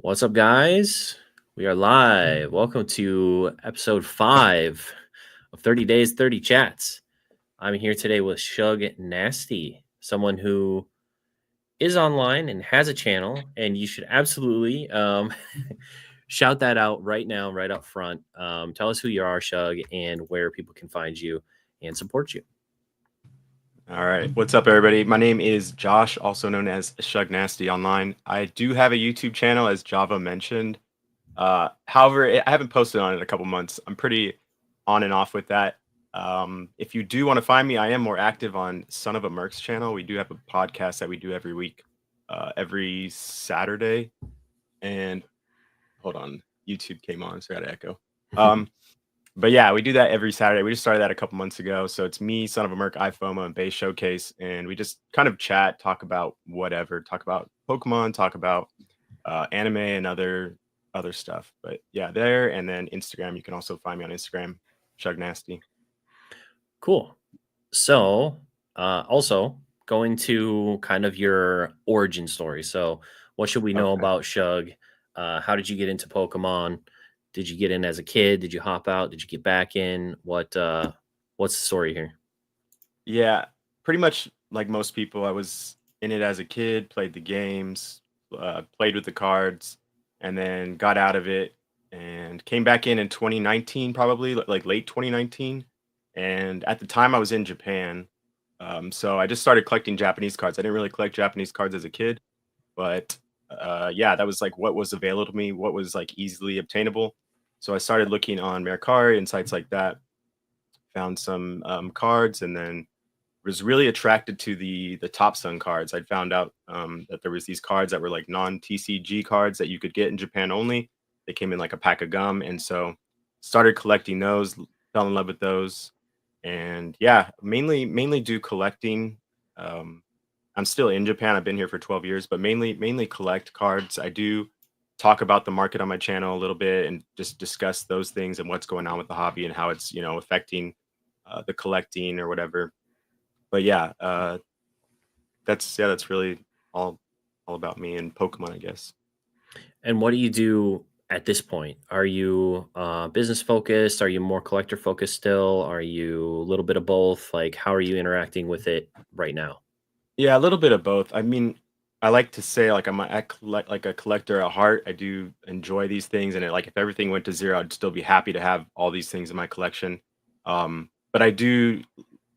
What's up, guys? We are live. Welcome to episode 5 of 30 Days, 30 Chats. I'm here today with Shug Nastee, someone who is online and has a channel, and you should absolutely shout that out right now, right up front. Tell us who you are, Shug, and where people can find you and support you. All right. What's up, everybody? My name is Josh, also known as Shug Nastee online. I do have a YouTube channel, as Java mentioned. However, I haven't posted on it in a couple months. I'm pretty on and off with that. If you do want to find me, I am more active on Son of a Merc's channel. We do have a podcast that we do every week, every Saturday. And hold on, YouTube came on, so I got to echo. But yeah, we do that every Saturday. We just started that a couple months ago. So it's me, Son of a Merc, iFOMO, and Base Showcase. And we just kind of chat, talk about whatever, talk about Pokemon, talk about anime and other stuff. But yeah, there. And then Instagram, you can also find me on Instagram, Shug Nastee. Cool. So, also going to kind of your origin story. So, what should we know Okay. about Shug? How did you get into Pokemon? Did you get in as a kid? Did you hop out? Did you get back in? What's the story here? Yeah, pretty much like most people, I was in it as a kid, played the games, played with the cards, and then got out of it and came back in 2019, probably like late 2019. And at the time, I was in Japan. So I just started collecting Japanese cards. I didn't really collect Japanese cards as a kid, but yeah, that was like what was available to me, what was like easily obtainable. So I started looking on Mercari and sites like that, found some cards, and then was really attracted to the Top Sun cards. I'd found out that there was these cards that were like non-TCG cards that you could get in Japan only. They came in like a pack of gum, and so started collecting those. Fell in love with those, and yeah, mainly do collecting. Um, I'm still in Japan. I've been here for 12 years, but mainly collect cards. I do talk about the market on my channel a little bit and just discuss those things and what's going on with the hobby and how it's affecting the collecting or whatever. But yeah, that's really all about me and Pokemon, I guess. And what do you do at this point? Are you business focused? Are you more collector focused still? Are you a little bit of both? Like, how are you interacting with it right now? Yeah, a little bit of both. I mean, I like to say like collect like a collector at heart. I do enjoy these things, and like if everything went to zero, I'd still be happy to have all these things in my collection. But I do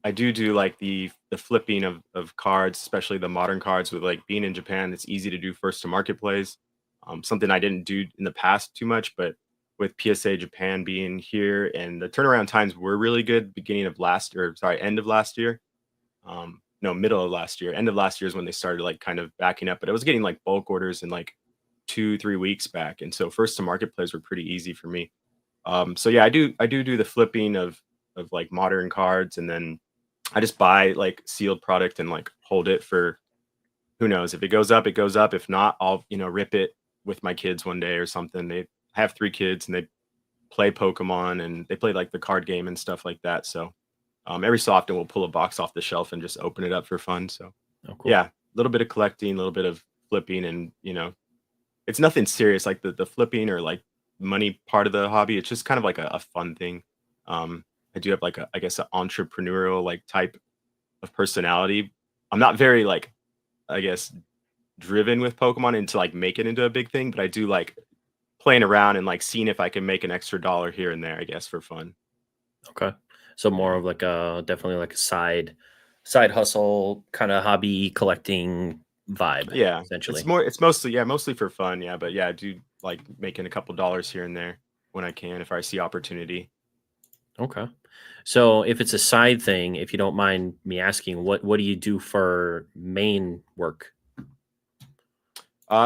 like the flipping of cards, especially the modern cards. With like being in Japan, it's easy to do first to market plays. Something I didn't do in the past too much, but with PSA Japan being here and the turnaround times were really good beginning of last or sorry, end of last year. No, middle of last year. End of last year is when they started like kind of backing up, but I was getting like bulk orders in like 2-3 weeks back. And so first to market plays were pretty easy for me. So yeah, I do the flipping of like modern cards, and then I just buy like sealed product and like hold it for who knows. If it goes up, it goes up. If not, I'll rip it with my kids one day or something. They have 3 kids and they play Pokemon and they play like the card game and stuff like that. So every so often we'll pull a box off the shelf and just open it up for fun. So Oh, cool. yeah, a little bit of collecting, a little bit of flipping, and it's nothing serious like the flipping or like money part of the hobby. It's just kind of like a fun thing. I do have like I guess an entrepreneurial like type of personality. I'm not very like I guess driven with Pokemon into like make it into a big thing, but I do like playing around and like seeing if I can make an extra dollar here and there, I guess, for fun. Okay. So more Yeah. of like a definitely like a side hustle kind of hobby collecting vibe, Yeah. It's essentially. more it's mostly for fun, yeah, but yeah, I do like making a couple dollars here and there when I can if I see opportunity. Okay. So if it's a side thing, if you don't mind me asking, what do you do for main work?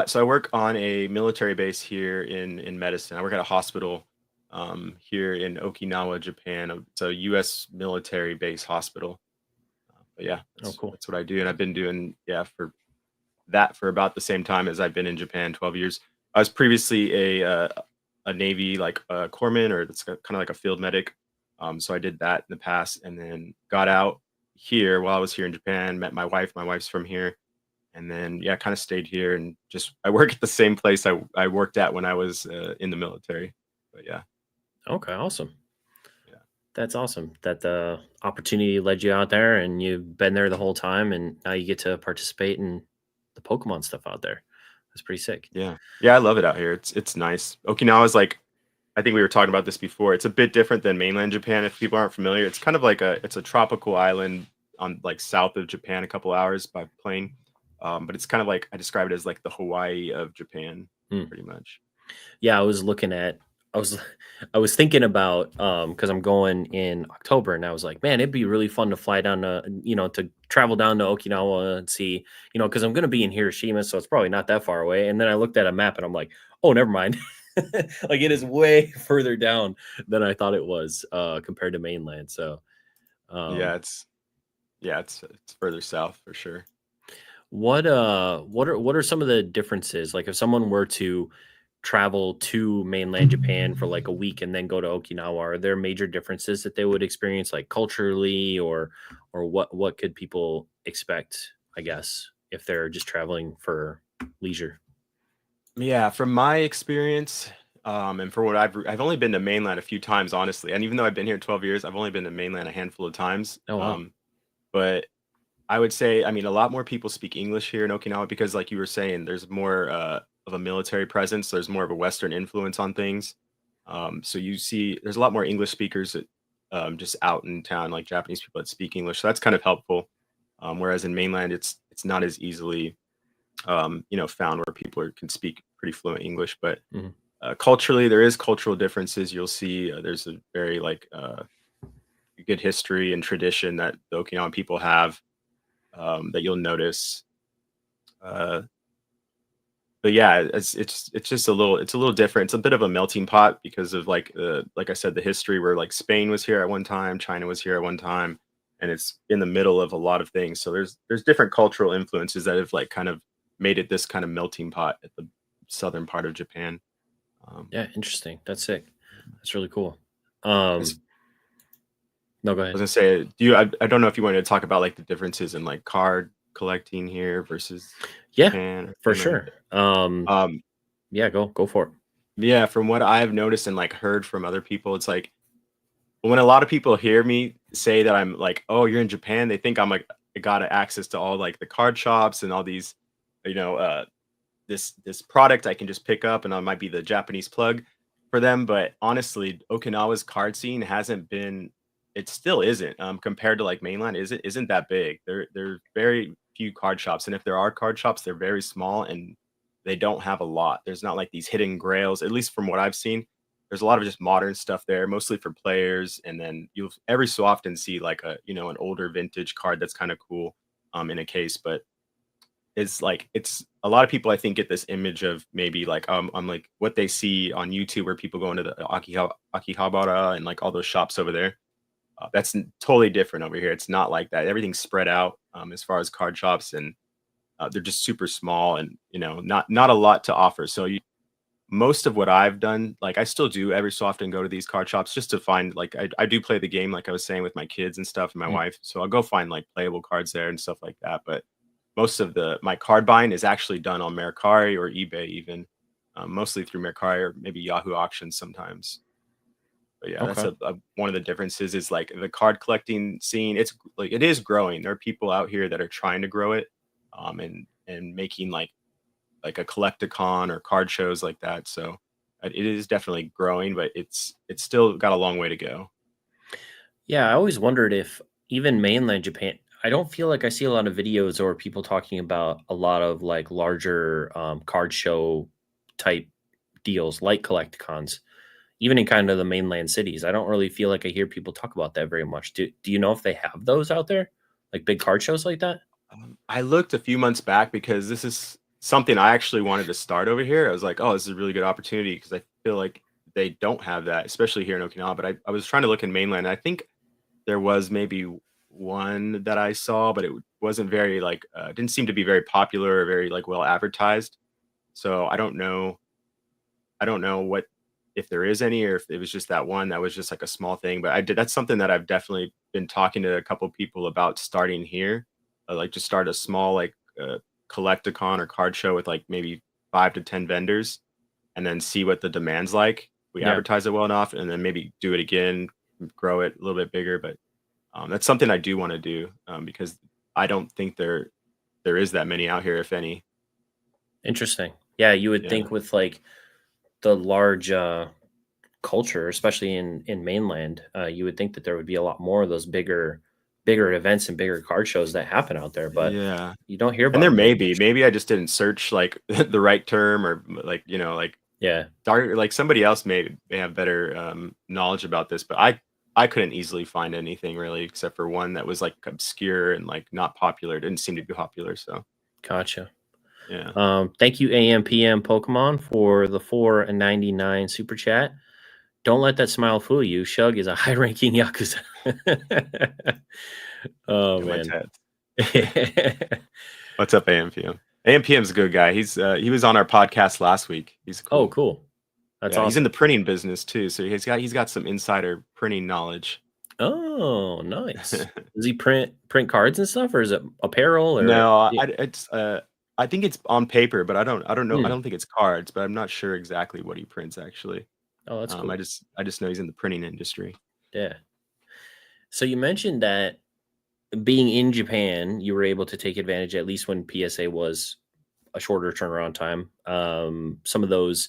So I work on a military base here in medicine. I work at a hospital here in Okinawa, Japan. It's a U.S. military base hospital. But yeah, Oh, that's cool. that's what I do, and I've been doing for that for about the same time as I've been in Japan, 12 years. I was previously a Navy like corpsman, or it's kind of like a field medic. So I did that in the past, and then got out here while I was here in Japan. Met my wife. My wife's from here, and then yeah, kind of stayed here and just I work at the same place I worked at when I was in the military. But yeah, Okay, awesome. yeah, That's awesome that the opportunity led you out there and you've been there the whole time and now you get to participate in the Pokemon stuff out there. That's pretty sick. yeah, yeah. I love it out here. It's nice. Okinawa is like I think we were talking about this before. It's a bit different than mainland Japan. If people aren't familiar, it's kind of like it's a tropical island on like south of Japan, a couple hours by plane. But it's kind of like I describe it as like the Hawaii of Japan, Hmm. pretty much. Yeah, I was I was thinking about because I'm going in October and I was like, man, it'd be really fun to fly down to to travel down to Okinawa and see, because I'm gonna be in Hiroshima, so it's probably not that far away. And then I looked at a map and I'm like, oh, never mind. Like it is way further down than I thought it was compared to mainland. So Yeah, um it's further south for sure. what are some of the differences? Like if someone were to travel to mainland Japan for like a week and then go to Okinawa, are there major differences that they would experience like culturally or what could people expect, I guess, if they're just traveling for leisure? Yeah, from my experience, and for what I've only been to mainland a few times, honestly. And even though I've been here 12 years, I've only been to mainland a handful of times. Oh wow. But I would say, I mean, a lot more people speak English here in Okinawa because, like you were saying, there's more of a military presence. There's more of a Western influence on things. So you see, there's a lot more English speakers that, just out in town, like Japanese people that speak English. So that's kind of helpful. Whereas in mainland, it's not as easily, found where people can speak pretty fluent English. But Mhm. culturally, there is cultural differences. You'll see there's a very good history and tradition that the Okinawan people have that you'll notice. Uh, but yeah, it's just a little different. It's a bit of a melting pot because of like I said, the history where like Spain was here at one time, China was here at one time, and it's in the middle of a lot of things. So there's different cultural influences that have like kind of made it this kind of melting pot at the southern part of Japan. Um, Yeah, interesting. That's sick. That's really cool. as Um no, go I was ahead. gonna say, I don't know if you wanted to talk about like the differences in like card collecting here versus Yeah, Japan or for Finland. sure. Um, Yeah, go for it. Yeah, from what I've noticed and like heard from other people, it's like when a lot of people hear me say that I'm like, "Oh, you're in Japan," they think I'm like I got access to all like the card shops and all these, you know, this product I can just pick up and I might be the Japanese plug for them. But honestly, Okinawa's card scene hasn't been it still isn't compared to like mainland isn't that big. There are very few card shops. And if there are card shops, they're very small and they don't have a lot. There's not like these hidden grails, at least from what I've seen. There's a lot of just modern stuff there, mostly for players. And then you'll every so often see like an older vintage card that's kind of cool in a case. But it's a lot of people I think get this image of maybe like I'm like what they see on YouTube where people go into the Akihabara and like all those shops over there. That's totally different over here. It's not like that. Everything's spread out as far as card shops, and they're just super small and not a lot to offer. So most of what I've done, like I still do every so often go to these card shops just to find like I do play the game like I was saying with my kids and stuff and my Mm. wife. So I'll go find like playable cards there and stuff like that. But most of the my card buying is actually done on Mercari or eBay even, mostly through Mercari or maybe Yahoo auctions sometimes. But yeah, that's Okay. a one of the differences is like the card collecting scene. It's like it is growing. There are people out here that are trying to grow it, and making like a collecticon or card shows like that. So it is definitely growing, but it's still got a long way to go. Yeah, I always wondered if even mainland Japan, I don't feel like I see a lot of videos or people talking about a lot of like larger card show type deals like Collecticons, even in kind of the mainland cities. I don't really feel like I hear people talk about that very much. Do you know if they have those out there? Like big card shows like that? I looked a few months back because this is something I actually wanted to start over here. I was like, oh, this is a really good opportunity because I feel like they don't have that, especially here in Okinawa. But I was trying to look in mainland. I think there was maybe one that I saw, but it wasn't very didn't seem to be very popular or very like well advertised. So I don't know what if there is any or if it was just that one that was just like a small thing. But I did that's something that I've definitely been talking to a couple people about starting here. Like just start a small collect-a-con or card show with like maybe 5 to 10 vendors, and then see what the demand's like. We Yeah. advertise it well enough, and then maybe do it again, grow it a little bit bigger. But that's something I do want to do, because I don't think there is that many out here, if any. Interesting. Yeah, you would Yeah. think with like the large culture, especially in mainland, you would think that there would be a lot more of those bigger events and bigger card shows that happen out there, but Yeah. you don't hear And about there them may very be. much. Maybe I just didn't search like the right term, or like, like Yeah, dark, like somebody else may have better knowledge about this, but I couldn't easily find anything really, except for one that was like obscure and like not popular. It didn't seem to be popular. So gotcha. yeah. Thank you, AMPM Pokemon, for the 4.99 super chat. Don't let that smile fool you. Shug is a high-ranking yakuza. Oh Yeah, my man. tats. What's up, AMPM? AMPM's a good guy. He was on our podcast last week. He's Oh, cool. cool. That's Yeah, he's in awesome. the printing business too, so he's got some insider printing knowledge. Oh, nice. Does he print cards and stuff, or is it apparel or? No, I think it's on paper, but I don't know. I Hmm. don't think it's cards, but I'm not sure exactly what he prints actually. Oh, that's cool. I just know he's in the printing industry. Yeah. So you mentioned that being in Japan, you were able to take advantage, at least when PSA was a shorter turnaround time. Some of those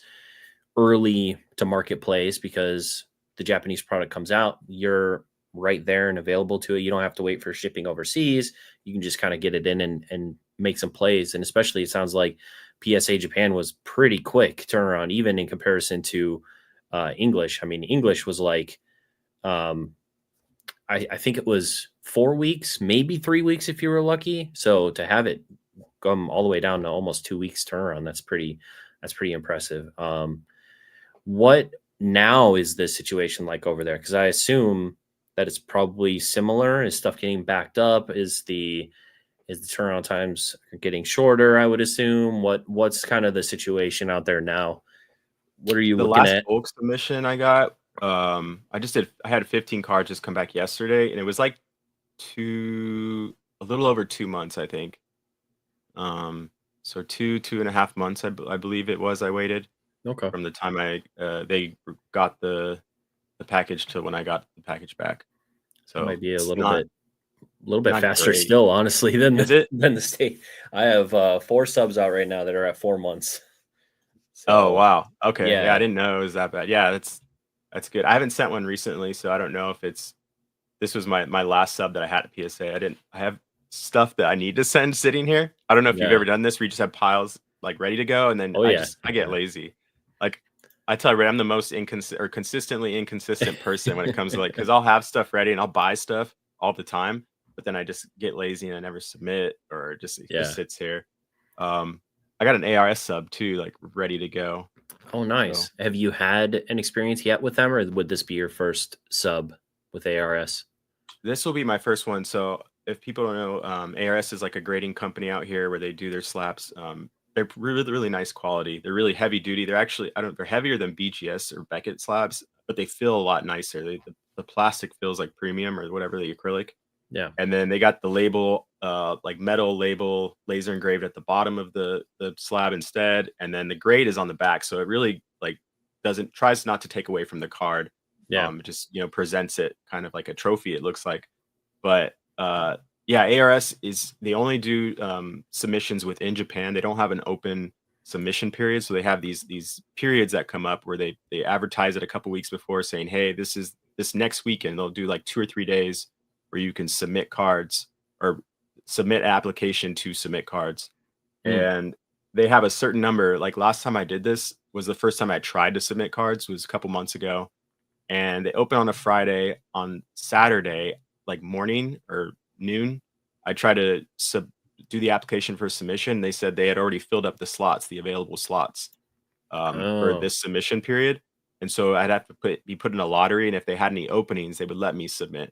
early to market plays, because the Japanese product comes out, you're right there and available to it. You don't have to wait for shipping overseas. You can just kind of get it in and make some plays. And especially, it sounds like PSA Japan was pretty quick turnaround, even in comparison to English. I mean, English was like, um, I think it was 4 weeks, maybe 3 weeks if you were lucky. So to have it come all the way down to almost 2 weeks turnaround, that's pretty impressive. What now is the situation like over there? Because I assume that it's probably similar. Is stuff getting backed up? Is the turnaround times getting shorter? I would assume. What's kind of the situation out there now? What are you The looking last at? bulk submission I got, I had 15 cards just come back yesterday, and it was like a little over 2 months, I think. So 2.5 months, I believe it was. I waited Okay, from the time they got the package to when I got the package back. that might So be it's a little bit not faster great. still, honestly, than Is it? than the state. I have 4 subs out right now that are at 4 months. Oh, So wow. Okay. Yeah, I yeah, didn't know it was that bad. Yeah, that's good. I haven't sent one recently, so I don't know if this was my last sub that I had at PSA. I have stuff that I need to send sitting here. I don't know if you've yeah, ever done this where you just have piles like ready to go, and then oh yeah, I get lazy. Like I tell you, I'm the most consistently inconsistent person when it comes to like, because I'll have stuff ready and I'll buy stuff all the time, but then I just get lazy and I never submit, or it just yeah. sits here. I got an ARS sub too, like ready to go. Oh, So nice. Have you had an experience yet with them, or would this be your first sub with ARS? this will be my first one. So if people don't know, ARS is like a grading company out here where they do their slabs. They're really nice quality. They're really heavy duty. They're actually, I don't, they're heavier than BGS or Beckett slabs, but they feel a lot nicer. The plastic feels like premium or whatever, the acrylic. Yeah. And then they got the label, like metal label, laser engraved at the bottom of the slab instead. And then the grade is on the back. So it really like tries not to take away from the card. Yeah. It just, presents it kind of like a trophy, it looks like. But yeah, ARS they only do submissions within Japan. They don't have an open submission period, so they have these periods that come up where they advertise it a couple weeks before, saying, "Hey, this next weekend." They'll do like 2 or 3 days where you can submit cards or submit application to submit cards, Mm. and they have a certain number. Like last time I did this was the first time I tried to submit cards, was a couple months ago, and they open on a Friday. On Saturday, like morning or noon, I tried to do the application for submission. They said they had already filled up the slots, the available slots, for Oh, this submission period, and so I'd have to be put in a lottery, and if they had any openings, they would let me submit.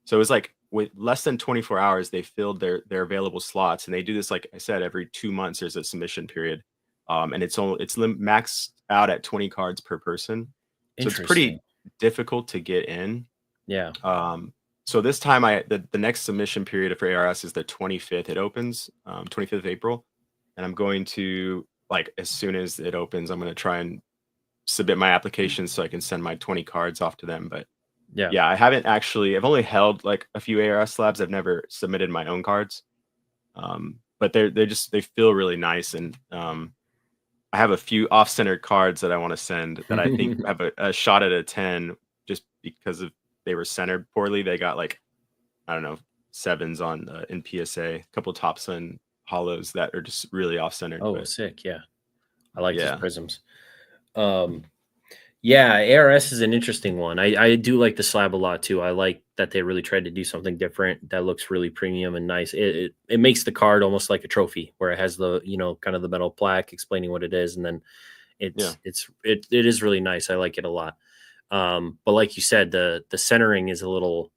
So it was like with less than 24 hours, they filled their available slots, and they do this, like I said, every 2 months. There's a submission period, and it's maxed out at 20 cards per person, so it's interesting. pretty difficult to get in. Yeah. So this time the next submission period for ARS is the 25th. It opens 25th of April. and I'm going to, like, as soon as it opens, I'm gonna try and submit my application so I can send my 20 cards off to them. But Yeah. yeah, I've only held like a few ARS slabs. I've never submitted my own cards. But they feel really nice, and I have a few off-centered cards that I want to send that I think have a shot at a 10 just because of they were centered poorly. They got like, I don't know, sevens on in PSA, a couple tops and hollows that are just really off-centered. Oh, But sick. Yeah. I like those yeah, prisms. Yeah, ARS is an interesting one. I do like the slab a lot too. I like that they really tried to do something different that looks really premium and nice. It makes the card almost like a trophy where it has the, kind of the metal plaque explaining what it is, and then yeah. it is really nice. I like it a lot. But like you said, the centering is a little.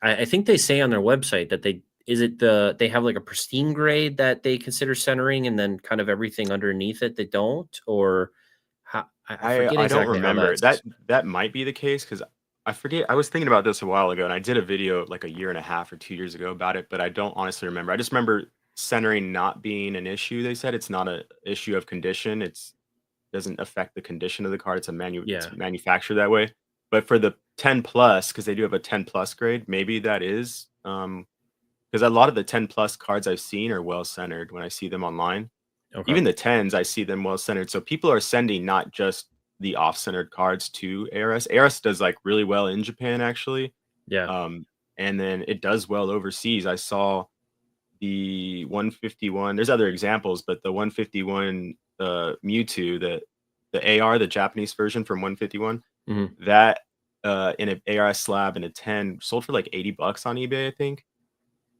I think they say on their website that they have like a pristine grade that they consider centering, and then kind of everything underneath it they don't, or how, I forget I don't exactly how remember. that's. That might be the case because I forget. I was thinking about this a while ago, and I did a video like a year and a half or 2 years ago about it, but I don't honestly remember. I just remember centering not being an issue. They said it's not a issue of condition. It's doesn't affect the condition of the card. It's Yeah. manufactured that way. But for the 10 plus, because they do have a 10 plus grade, maybe that is because a lot of the 10 plus cards I've seen are well centered when I see them online. Okay. Even the 10s, I see them well centered. So people are sending not just the off centered cards to ARS. ARS does like really well in Japan, actually. Yeah. Um, and then it does well overseas. I saw the 151. There's other examples, but the 151 Mewtwo, the AR, the Japanese version from 151, Mhm. that in an ARS slab and a 10 sold for like $80 on eBay, I think.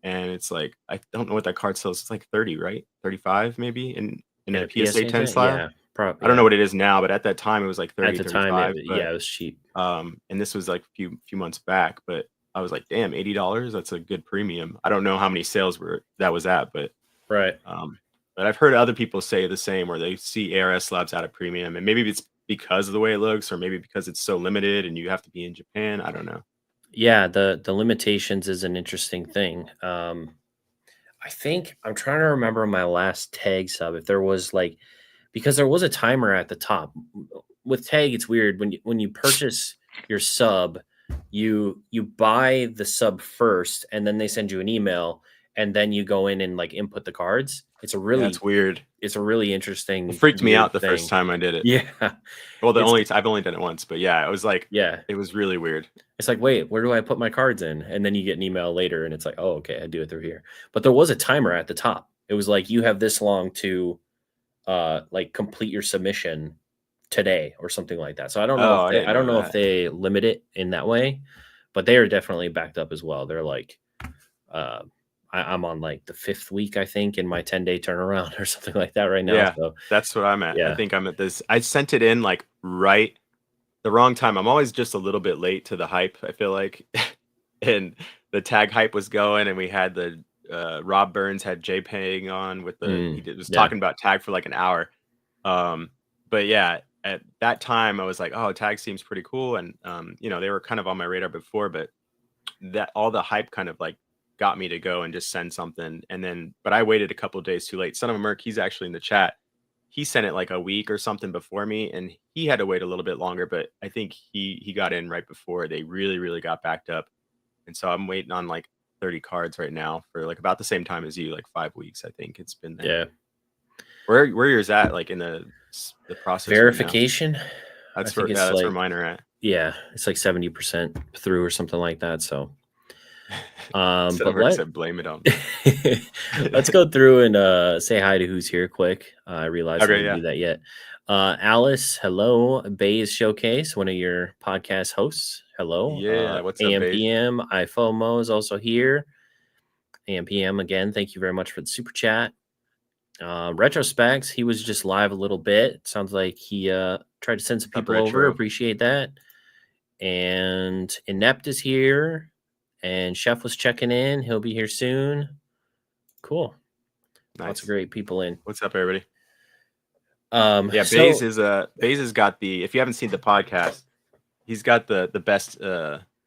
And it's like, I don't know what that card sells. It's like 30, right? 35 maybe in In a a PSA PSA 10 thing? slab. Yeah. I don't know Yeah. what it is now, but at that time it was like At 30, the time, 35. But it was cheap. and this was like a few months back, but I was like, damn, $80, that's a good premium. I don't know how many sales were that was at, Right. um, but I've heard other people say the same where they see ARS slabs at a premium, and maybe it's because of the way it looks, or maybe because it's so limited and you have to be in Japan. I don't know. Yeah, the limitations is an interesting thing. I think I'm trying to remember my last tag sub if there was like because there was a timer at the top. With tag, it's weird when you purchase your sub, you buy the sub first, and then they send you an email, and then you go in and like input the cards. Yeah, it's weird. It's a really It interesting freaked me weird out the first thing. time I did it. Yeah, Well, it's I've only done it once, but yeah, it was like yeah. it was really weird. It's like, wait, where do I put my cards in? And then you get an email later, and it's like, oh, okay, I do it through here. But there was a timer at the top. It was like you have this long to like complete your submission today or something like that. So Oh, I didn't I don't know know if that. they limit it in that way, but they are definitely backed up as well. They're like uh I'm on like the 5th week, I think, in my 10-day turnaround or something like that right now. Yeah, So that's what I'm at. I yeah. think I'm at this. I sent it in like right the wrong time. I'm always just a little bit late to the hype, I feel like. And the tag hype was going, and we had the Rob Burns had JPEG on with was Yeah. talking about tag for like an hour. Um, but yeah, at that time I was like, oh, tag seems pretty cool. And they were kind of on my radar before, but that all the hype kind of like got me to go and just send something. And then, but I waited a couple of days too late. Son of a Merc, he's actually in the chat. He sent it like a week or something before me, and he had to wait a little bit longer. But I think he got in right before they really got backed up. And so I'm waiting on like 30 cards right now for like about the same time as you, like 5 weeks. I think it's been there. Yeah. Where yours at, like in the process right now? Verification. I think it's That's where like mine are at. yeah, it's like 70% through or something like that. So Son of but Merc said, blame it on me. let's go through and say hi to who's here quick. I realized I Okay, didn't yeah. do that yet. Alice, hello. Bay's Showcase, one of your podcast hosts. Hello. Yeah, what's up, babe? AMPM, iFOMO is also here. AMPM again, thank you very much for the super chat. Retrospects, he was just live a little bit. Sounds like he tried to send some Up people over. retro. Appreciate that. And Inept is here. And Chef was checking in. He'll be here soon. Cool. Lots of Nice. great people in. What's up, everybody? Yeah, So Baze has got the, if you haven't seen the podcast, he's got the best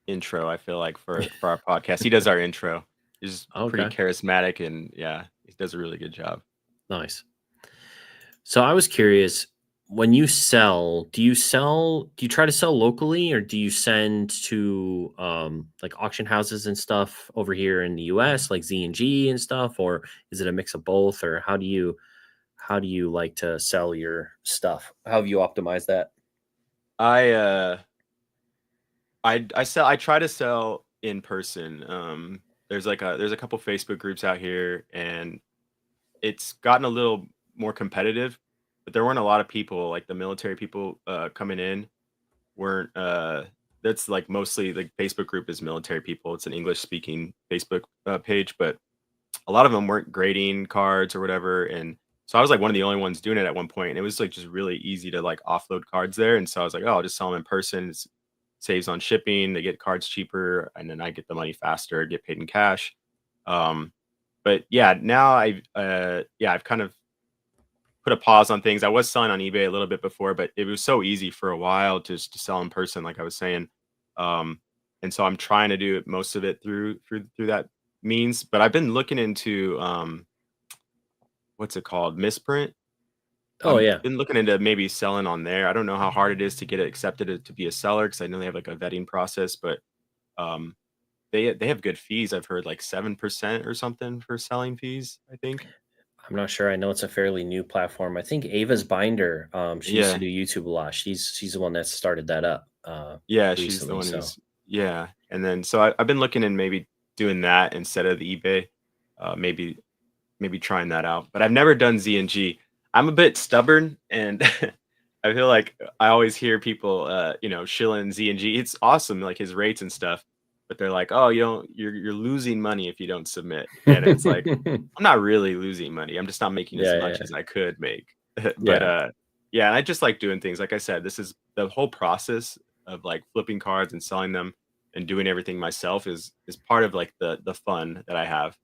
intro, I feel like, for our podcast. He does our intro. He's pretty okay, charismatic, and yeah, he does a really good job. nice. So I was curious, when you sell, do you try to sell locally or do you send to like auction houses and stuff over here in the US, like Z and G and stuff, or is it a mix of both, or how do you like to sell your stuff? How have you optimized that? I I try to sell in person. There's a couple Facebook groups out here, and it's gotten a little more competitive, but there weren't a lot of people, like the military people coming in weren't that's like mostly the Facebook group is military people. It's an English speaking Facebook page, but a lot of them weren't grading cards or whatever. And so I was like one of the only ones doing it at one point, and it was like just really easy to like offload cards there. And so I was like, oh, I'll just sell them in person. It saves on shipping. They get cards cheaper, and then I get the money faster, get paid in cash. Um, but yeah, now I've kind of put a pause on things. I was selling on eBay a little bit before, but it was so easy for a while just to sell in person, like I was saying. Um, and so I'm trying to do most of it through that means. But I've been looking into what's it called? Misprint. Oh I'm yeah. been looking into maybe selling on there. I don't know how hard it is to get it accepted to be a seller because I know they have like a vetting process, but um, they have good fees. I've heard like 7% or something for selling fees, I think. I'm not sure. I know it's a fairly new platform. I think Ava's Binder, she used to Yeah. do YouTube a lot. She's the one that started that up Yeah, she's the recently. one So who's yeah, and then so I've been looking in maybe doing that instead of the eBay, maybe trying that out, but I've never done Z and G. I'm a bit stubborn, and I feel like I always hear people, shilling Z and G. It's awesome, like his rates and stuff, but they're like, "Oh, you're losing money if you don't submit," and it's like, yeah, I'm not really losing money. I'm just not making as much yeah, as I could make. But yeah, yeah, and I just like doing things. Like I said, this is the whole process of like flipping cards and selling them and doing everything myself is part of like the fun that I have.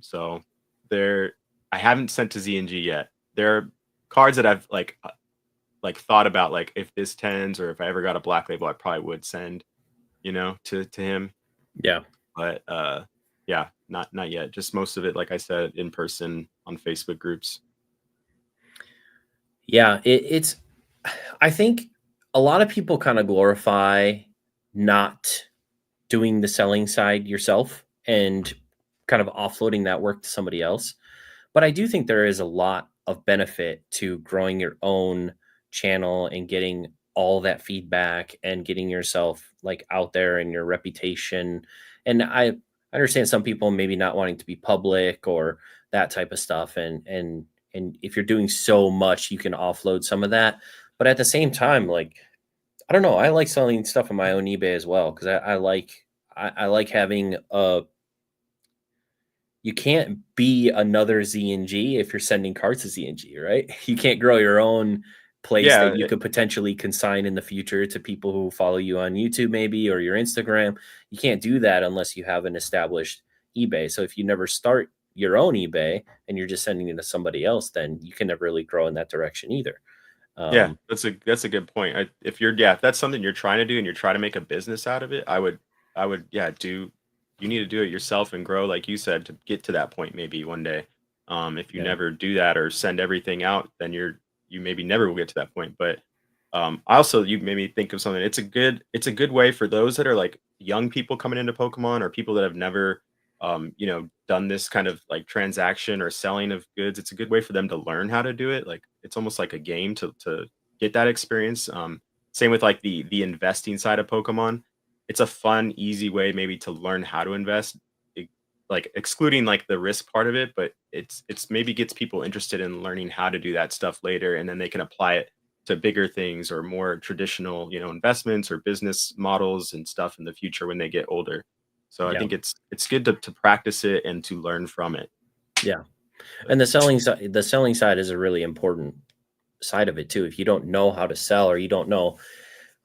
So there, I haven't sent to Z and G yet. There are cards that I've like thought about, like if this tens or if I ever got a black label, I probably would send, to him. yeah. But yeah, not yet. Just most of it, like I said, in person on Facebook groups. Yeah, it's I think a lot of people kind of glorify not doing the selling side yourself and kind of offloading that work to somebody else. But I do think there is a lot of benefit to growing your own channel and getting all that feedback and getting yourself like out there and your reputation. And I understand some people maybe not wanting to be public or that type of stuff. And if you're doing so much, you can offload some of that. But at the same time, like I don't know, I like selling stuff on my own eBay as well because I like having a you can't be another Z&G if you're sending cards to Z&G, right? You can't grow your own place that Yeah, you could potentially consign in the future to people who follow you on YouTube maybe or your Instagram. You can't do that unless you have an established eBay. So if you never start your own eBay and you're just sending it to somebody else, then you can never really grow in that direction either. yeah, Um, that's a good point. If you're yeah, if that's something you're trying to do and you're trying to make a business out of it, I would yeah do. You need to do it yourself and grow, like you said, to get to that point maybe one day. If you yeah, never do that or send everything out, then you maybe never will get to that point. But also you made me think of something. It's a good way for those that are like young people coming into Pokemon or people that have never done this kind of like transaction or selling of goods. It's a good way for them to learn how to do it. Like it's almost like a game to get that experience. Same with like the investing side of Pokemon. It's a fun, easy way maybe to learn how to invest, e- like excluding like the risk part of it, but it's maybe gets people interested in learning how to do that stuff later, and then they can apply it to bigger things or more traditional, investments or business models and stuff in the future when they get older. So I yeah, think it's good to practice it and to learn from it. yeah. But And the selling side is a really important side of it too. If you don't know how to sell or you don't know,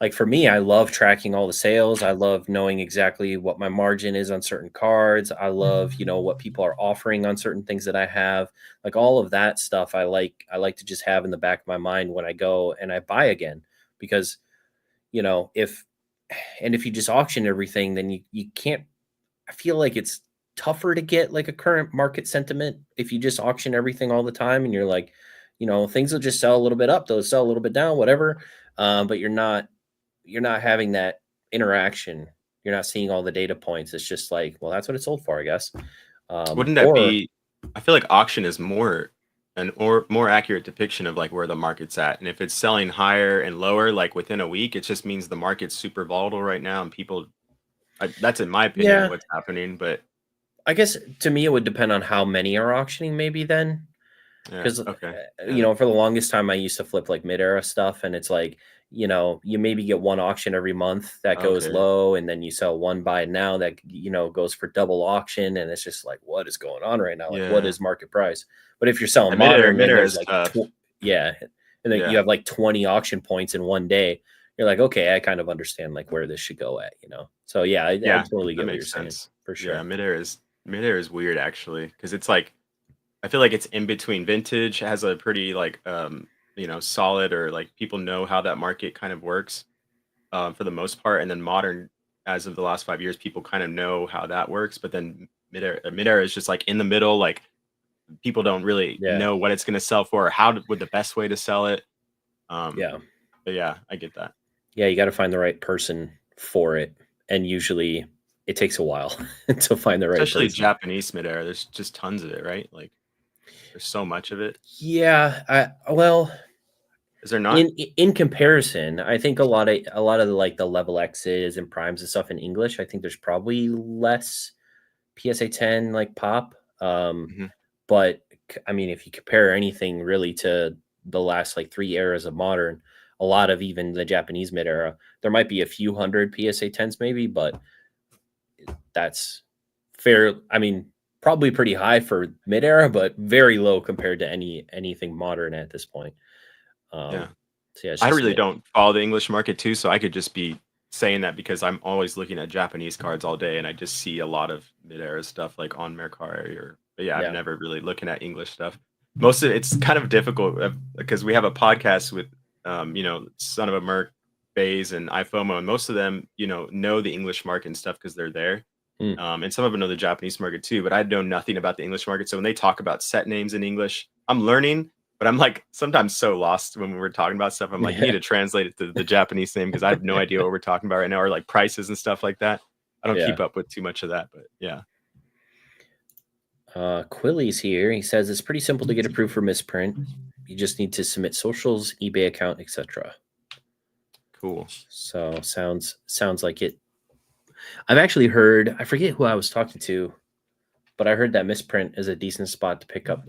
like for me, I love tracking all the sales. I love knowing exactly what my margin is on certain cards. I love, what people are offering on certain things that I have. Like all of that stuff I like to just have in the back of my mind when I go and I buy again because, if if you just auction everything, then you can't I feel like it's tougher to get like a current market sentiment if you just auction everything all the time and you're like, things will just sell a little bit up, they'll sell a little bit down, whatever. But you're not having that interaction. You're not seeing all the data points. It's just like, well, that's what it sold for, I guess. Wouldn't that Or be? I feel like auction is more accurate depiction of like where the market's at, and if it's selling higher and lower like within a week, it just means the market's super volatile right now, and people. That's in my opinion yeah, what's happening, but I guess to me it would depend on how many are auctioning, maybe then. yeah, Because okay, yeah, for the longest time I used to flip like mid-era stuff, and it's like, you maybe get one auction every month that goes okay, low, and then you sell one buy now that goes for double auction, and it's just like, what is going on right now? Like, what yeah. is market price? But if you're selling And mid-air, modern and mid-air there's is like tough. yeah, and then you Yeah, have like 20 auction points in one day, you're like, okay, I kind of understand like where this should go at. So yeah, I yeah, totally that get what you're makes saying, sense. for Yeah, sure. mid-air is weird actually, because it's like I feel like it's in between. Vintage has a pretty like solid, or like people know how that market kind of works for the most part, and then modern, as of the last 5 years, people kind of know how that works. But then mid-air is just like in the middle, like people don't really Yeah, know what it's going to sell for, or would the best way to sell it. Um, yeah. but yeah, I get that. Yeah, you got to find the right person for it, and usually it takes a while to find the right Especially person. Japanese mid-air, there's just tons of it, right? Like there's so much of it. Yeah, well, Is there not? in comparison, I think a lot of like the level X's and primes and stuff in English, I think there's probably less PSA 10 like pop. Mhm. But I mean, if you compare anything really to the last like three eras of modern, a lot of even the Japanese mid era, there might be a few hundred PSA 10s maybe, but that's fair. I mean, probably pretty high for mid era, but very low compared to anything modern at this point. Yeah. Um, so yeah, it's I just really don't follow the English market too, so I could just be saying that because I'm always looking at Japanese cards all day, and I just see a lot of mid-era stuff like on Mercari, but yeah, I'm yeah. never really looking at English stuff. Most of it's kind of difficult because we have a podcast with Son of a Merc, Bays, and iFomo, and most of them know the English market and stuff because they're there. Mm. And some of them know the Japanese market too, but I know nothing about the English market. So when they talk about set names in English, I'm learning, but I'm like sometimes so lost when we're talking about stuff. I'm like, you need Yeah. to translate it to the Japanese name because I have no idea what we're talking about right now, or like prices and stuff like that. I don't Yeah. keep up with too much of that, but yeah, Quilly's here. He says it's pretty simple to get approved for misprint. You just need to submit socials, eBay account, etc. cool. So sounds like it. I've actually heard. I forget who I was talking to, but I heard that misprint is a decent spot to pick up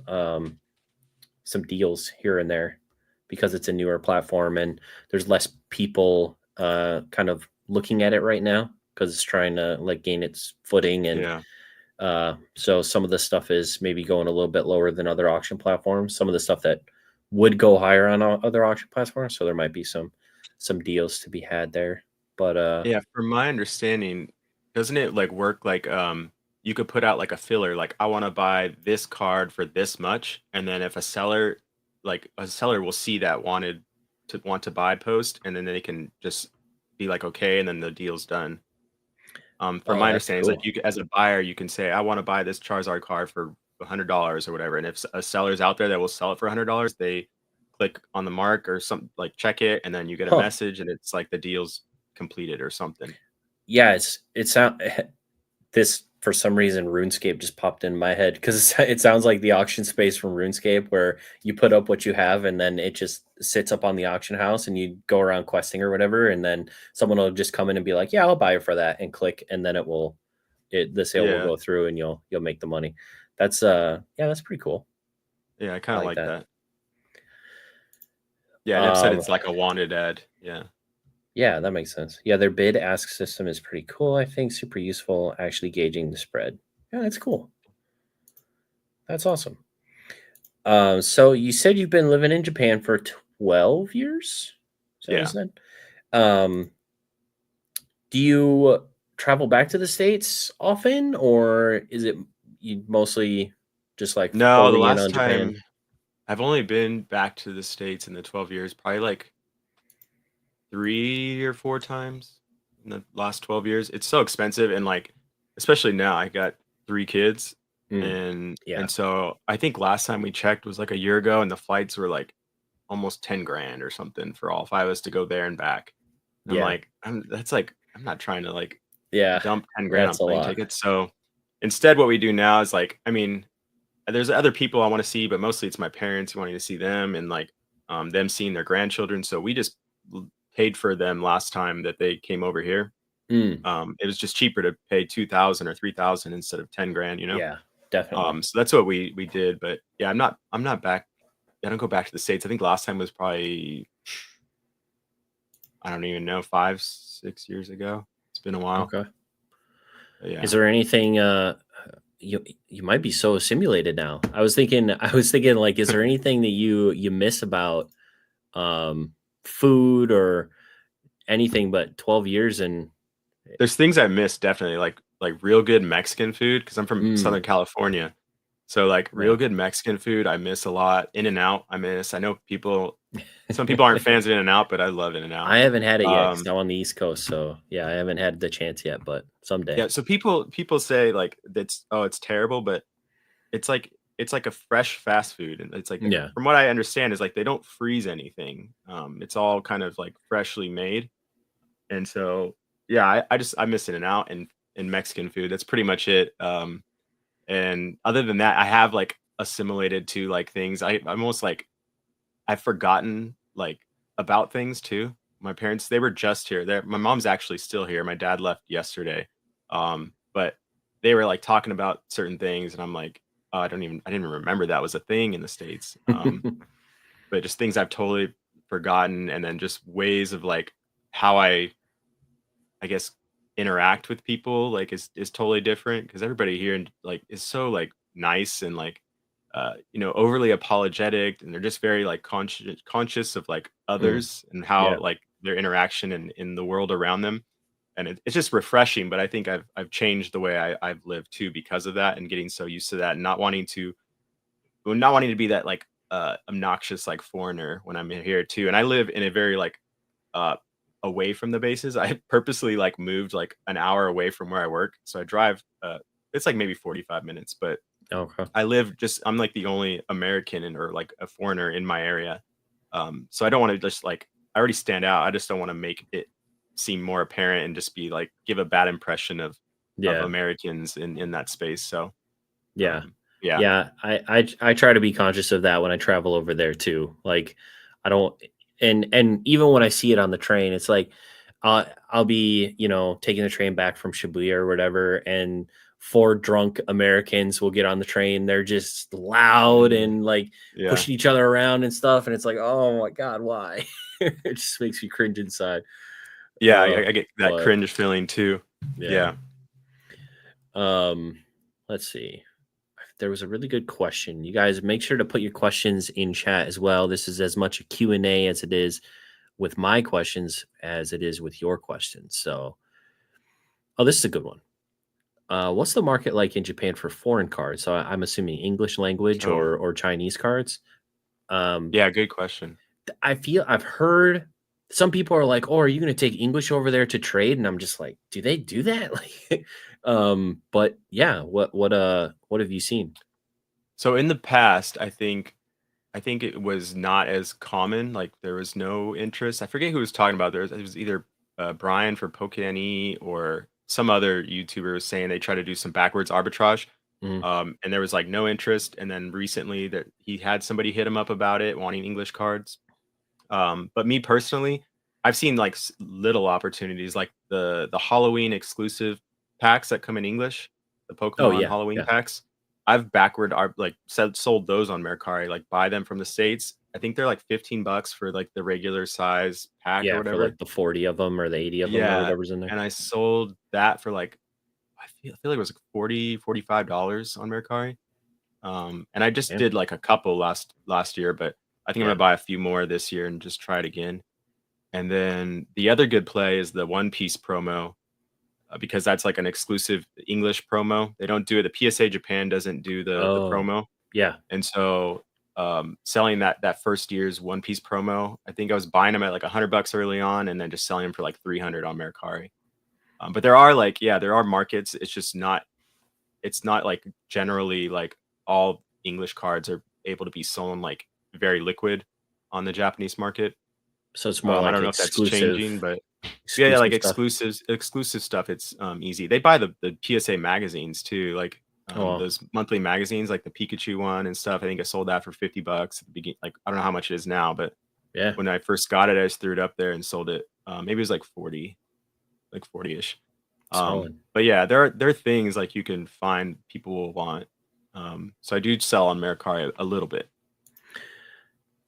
some deals here and there because it's a newer platform and there's less people kind of looking at it right now because it's trying to like gain its footing, and Yeah, so some of the stuff is maybe going a little bit lower than other auction platforms. Some of the stuff that would go higher on other auction platforms, so there might be some deals to be had there. But yeah. From my understanding, doesn't it like work like you could put out like a filler, like I want to buy this card for this much, and then if a seller will see that want to buy post, and then they can just be like okay, and then the deal's done. From oh, my that's understanding, is like cool. you as a buyer, you can say I want to buy this Charizard card for $100 or whatever, and if a seller's out there that will sell it for $100, they click on the mark or something, like check it, and then you get a Huh. message, and it's like the deal's completed or something. Yeah, it's sound this for some reason RuneScape just popped in my head because it sounds like the auction space from RuneScape where you put up what you have and then it just sits up on the auction house and you go around questing or whatever, and then someone will just come in and be like, yeah, I'll buy it for that, and click, and then the sale will Yeah, go through and you'll make the money. That's yeah, that's pretty cool. yeah, I I kind of like like that. that. Yeah, and it said Um it's like a wanted ad. Yeah, yeah, that makes sense. Yeah, their bid ask system is pretty cool. I think super useful actually gauging the spread. Yeah, that's cool. That's awesome. So you said you've been living in Japan for 12 years? Is that what you yeah. said? Um, do you travel back to the States often, or is it you mostly just like No, the honing in last on Japan? time I've only been back to the States in the 12 years, probably like 3 or 4 times in the last 12 years. It's so expensive, and like especially now I got 3 kids. And so I think last time we checked was like a year ago, and the flights were like almost 10 grand or something for all 5 of us to go there and back. I'm Yeah. like, that's like, I'm not trying to like Yeah. dump 10 grand on That's a plane lot. tickets. So instead, what we do now is like, I mean, there's other people I want to see, but mostly it's my parents wanting to see them and like them seeing their grandchildren. So we just paid for them last time that they came over here. Mm. It was just cheaper to pay 2,000 or 3,000 instead of 10 grand, you know? Yeah, definitely. So that's what we did. But yeah, I'm not back. I don't go back to the States. I think last time was probably, I don't even know, 5, 6 years ago. It's been a while. Okay. But yeah. Is there anything you might be so assimilated now? I was thinking like, is there anything that you miss about food or anything, but 12 years and There's things I miss definitely, like real good Mexican food because I'm from Mm, Southern California. So like yeah. real good Mexican food, I miss a lot. In-N-Out, I miss. I know some people aren't fans of In-N-Out, but I love In-N-Out. I haven't had it yet because Um, I'm on the East Coast, so yeah, I haven't had the chance yet, but someday. yeah, so people say like that's oh, it's terrible, but it's like a fresh fast food, and it's like Yeah. from what I understand is like they don't freeze anything. It's all kind of like freshly made, and so yeah, I miss In-N-Out and Mexican food. That's pretty much it. And other than that, I have like assimilated to like things. I'm almost like I've forgotten like about things too. My parents, they were just here. My mom's actually still here. My dad left yesterday. But they were like talking about certain things, and I'm like, oh, I didn't even remember that was a thing in the States. But just things I've totally forgotten, and then just ways of like how I guess interact with people like is totally different because everybody here like is so like nice and like overly apologetic, and they're just very like conscious of like Mm, others and how yeah. like their interaction in the world around them. And it's just refreshing, but I think I've changed the way I've lived too because of that, and getting so used to that and not wanting to be that like obnoxious like foreigner when I'm in here too. And I live in a very like uh, away from the bases. I purposely like moved like an hour away from where I work. So I drive it's like maybe 45 minutes, but Okay. I'm like the only American or like a foreigner in my area. So I don't want to just like I already stand out. I just don't want to make it seem more apparent and just be like give a bad impression of Yeah. Americans in that space. So Yeah. yeah. Yeah. I try to be conscious of that when I travel over there too. Like I don't and even when I see it on the train, it's like I'll be, taking the train back from Shibuya or whatever, and four drunk Americans will get on the train. They're just loud Mm, and like yeah. pushing each other around and stuff. And it's like, oh my God, why? It just makes me cringe inside. Yeah, I get that But cringe feeling too. yeah. Yeah. Um, let's see. There was a really good question. You guys make sure to put your questions in chat as well. This is as much a Q&A as it is with my questions as it is with your questions. So, oh, this is a good one. What's the market like in Japan for foreign cards? So I'm assuming English language Oh, or Chinese cards. Um, yeah, good question. I've heard some people are like, "Oh, are you going to take English over there to trade?" And I'm just like, "Do they do that?" Like, but yeah, what have you seen? So in the past, I think it was not as common. Like there was no interest. I forget who was talking about. It was either Brian for Pokemon or some other YouTuber was saying they try to do some backwards arbitrage. Mm, And there was like no interest. And then recently that he had somebody hit him up about it, wanting English cards. But me personally, I've seen like little opportunities, like the Halloween exclusive packs that come in English, the oh Pokemon yeah, Halloween yeah. packs. I've like sold those on Mercari, like buy them from the States. I think they're like $15 for like the regular size pack or Yeah, for whatever. like the 40 of them or the 80 of them or Yeah, whatever's in there. and I sold that for like I feel like it was like 40, $45 on Mercari. And I just Yeah. did like a couple last year, but I think I'm Yeah. gonna buy a few more this year and just try it again. And then the other good play is the One Piece promo, because that's like an exclusive English promo. They don't do it. The PSA Japan doesn't do the Oh, promo, yeah. and so selling that first year's One Piece promo, I think I was buying them at like $100 early on, and then just selling them for like 300 on Mercari. But there are markets. It's just not. it's not like generally like all English cards are able to be sold like very liquid on the Japanese market. So it's more I like don't know if that's changing, but yeah, like exclusive stuff. exclusive stuff. It's easy. They buy the PSA magazines too, like Oh, well, those monthly magazines, like the Pikachu one and stuff. I think I sold that for $50 at the beginning. Like I don't know how much it is now, but yeah, when I first got it, I just threw it up there and sold it. Maybe it was like 40, like 40-ish. solid. But yeah, there are things like you can find people will want. So I do sell on Mercari a little bit.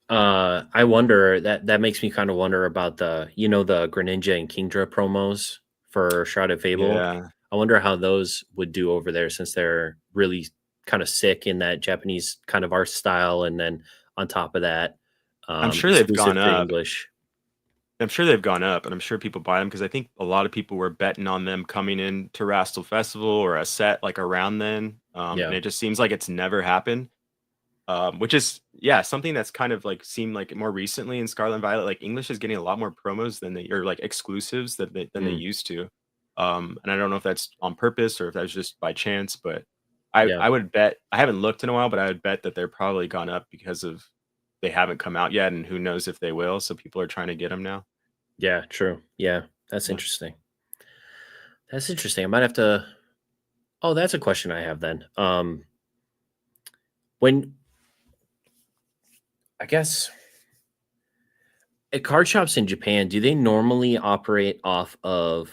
I wonder that makes me kind of wonder about the the Greninja and Kingdra promos for Shrouded Fable. Yeah, I wonder how those would do over there since they're really kind of sick in that Japanese kind of art style, and then on top of that, I'm sure they've gone exclusive to up. English. I'm sure they've gone up, and I'm sure people buy them because I think a lot of people were betting on them coming in to Rastal Festival or a set like around then. And Yeah. it just seems like it's never happened. Which is yeah, something that's kind of like seemed like more recently in Scarlet and Violet. Like English is getting a lot more promos than they or like exclusives than they Mm, used to. And I don't know if that's on purpose or if that's just by chance, but yeah. I would bet I haven't looked in a while, but I would bet that they're probably gone up because of they haven't come out yet, and who knows if they will. So people are trying to get them now. Yeah. True. Yeah. That's Yeah. interesting. That's interesting. I might have to. Oh, that's a question I have then. When I guess at card shops in Japan, do they normally operate off of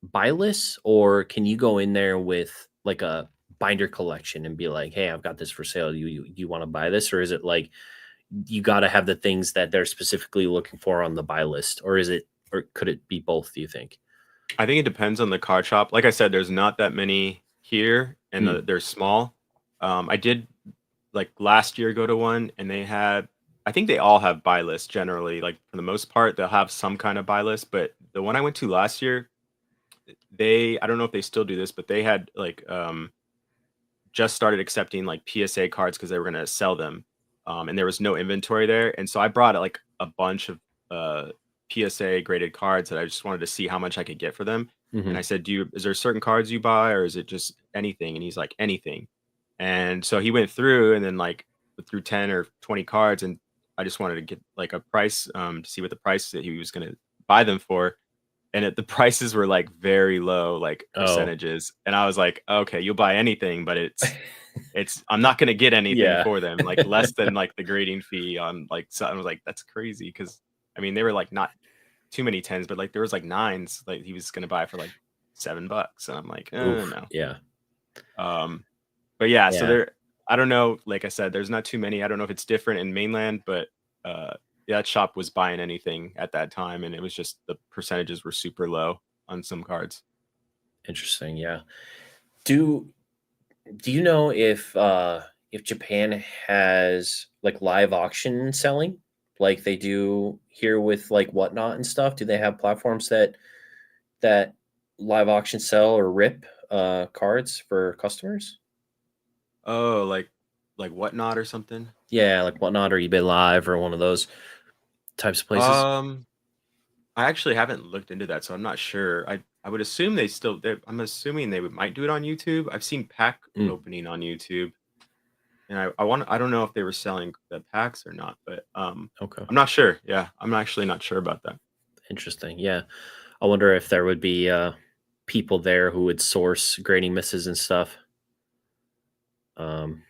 buy lists, or can you go in there with like a binder collection and be like, "Hey, I've got this for sale. You want to buy this?" Or is it like you got to have the things that they're specifically looking for on the buy list, or is it, or could it be both? Do you think? I think it depends on the card shop. Like I said, there's not that many here, and Mm, they're small. I did like last year go to one, and they had. I think they all have buy lists generally. Like for the most part, they'll have some kind of buy list. But the one I went to last year, they I don't know if they still do this, but they had like just started accepting like PSA cards because they were gonna sell them, and there was no inventory there. And so I brought like a bunch of PSA graded cards that I just wanted to see how much I could get for them. And I hmm. said, is there certain cards you buy, or is it just anything?" And he's like, "Anything." And so he went through and then like through 10 or 20 cards, and I just wanted to get like a price to see what the price that he was gonna buy them for, and the prices were like very low, like Oh, percentages. And I was like, okay, you'll buy anything, but it's I'm not gonna get anything yeah, for them, like less than like the grading fee on like so I was like, that's crazy because I mean they were like not too many tens, but like there was like nines like he was gonna buy for like $7. And I'm like, oof, no. yeah, Um but yeah, so yeah, there I don't know, like I said, there's not too many. I don't know if it's different in mainland, but that shop was buying anything at that time, and it was just the percentages were super low on some cards. interesting. Yeah. Do Do you know if Japan has like live auction selling like they do here with like Whatnot and stuff? Do they have platforms that live auction sell or rip cards for customers? Oh, like Whatnot or something? Yeah, like Whatnot or eBay Live or one of those types of places. Um, I actually haven't looked into that, so I'm not sure. I would assume I'm assuming they might do it on YouTube. I've seen pack Mm, opening on YouTube, and I don't know if they were selling the packs or not, but okay, I'm not sure. Yeah, I'm actually not sure about that. interesting. Yeah, I wonder if there would be people there who would source grading misses and stuff. Um,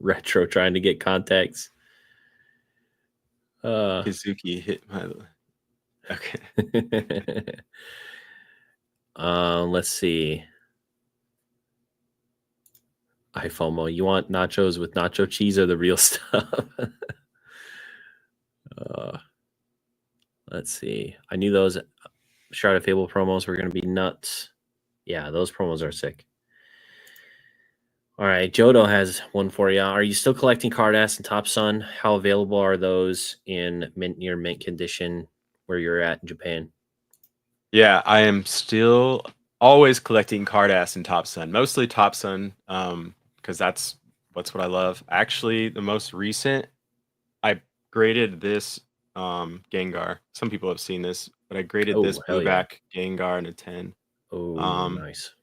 retro trying to get contacts. Uh, Kizuki hit my okay. let's see. iFOMO. You want nachos with nacho cheese or the real stuff? uh, let's see. I knew those Shroud of Fable promos were going to be nuts. Yeah, those promos are sick. All right, Jodo has one for you. Are you still collecting Card Ass and Top Sun? How available are those in near mint condition where you're at in Japan? Yeah, I am still always collecting Card Ass and Top Sun, mostly Top Sun, because that's what I love. Actually, the most recent, I graded this Gengar. Some people have seen this, but I graded this Oh, hell yeah. Blueback Gengar in a 10. Oh, Um, nice.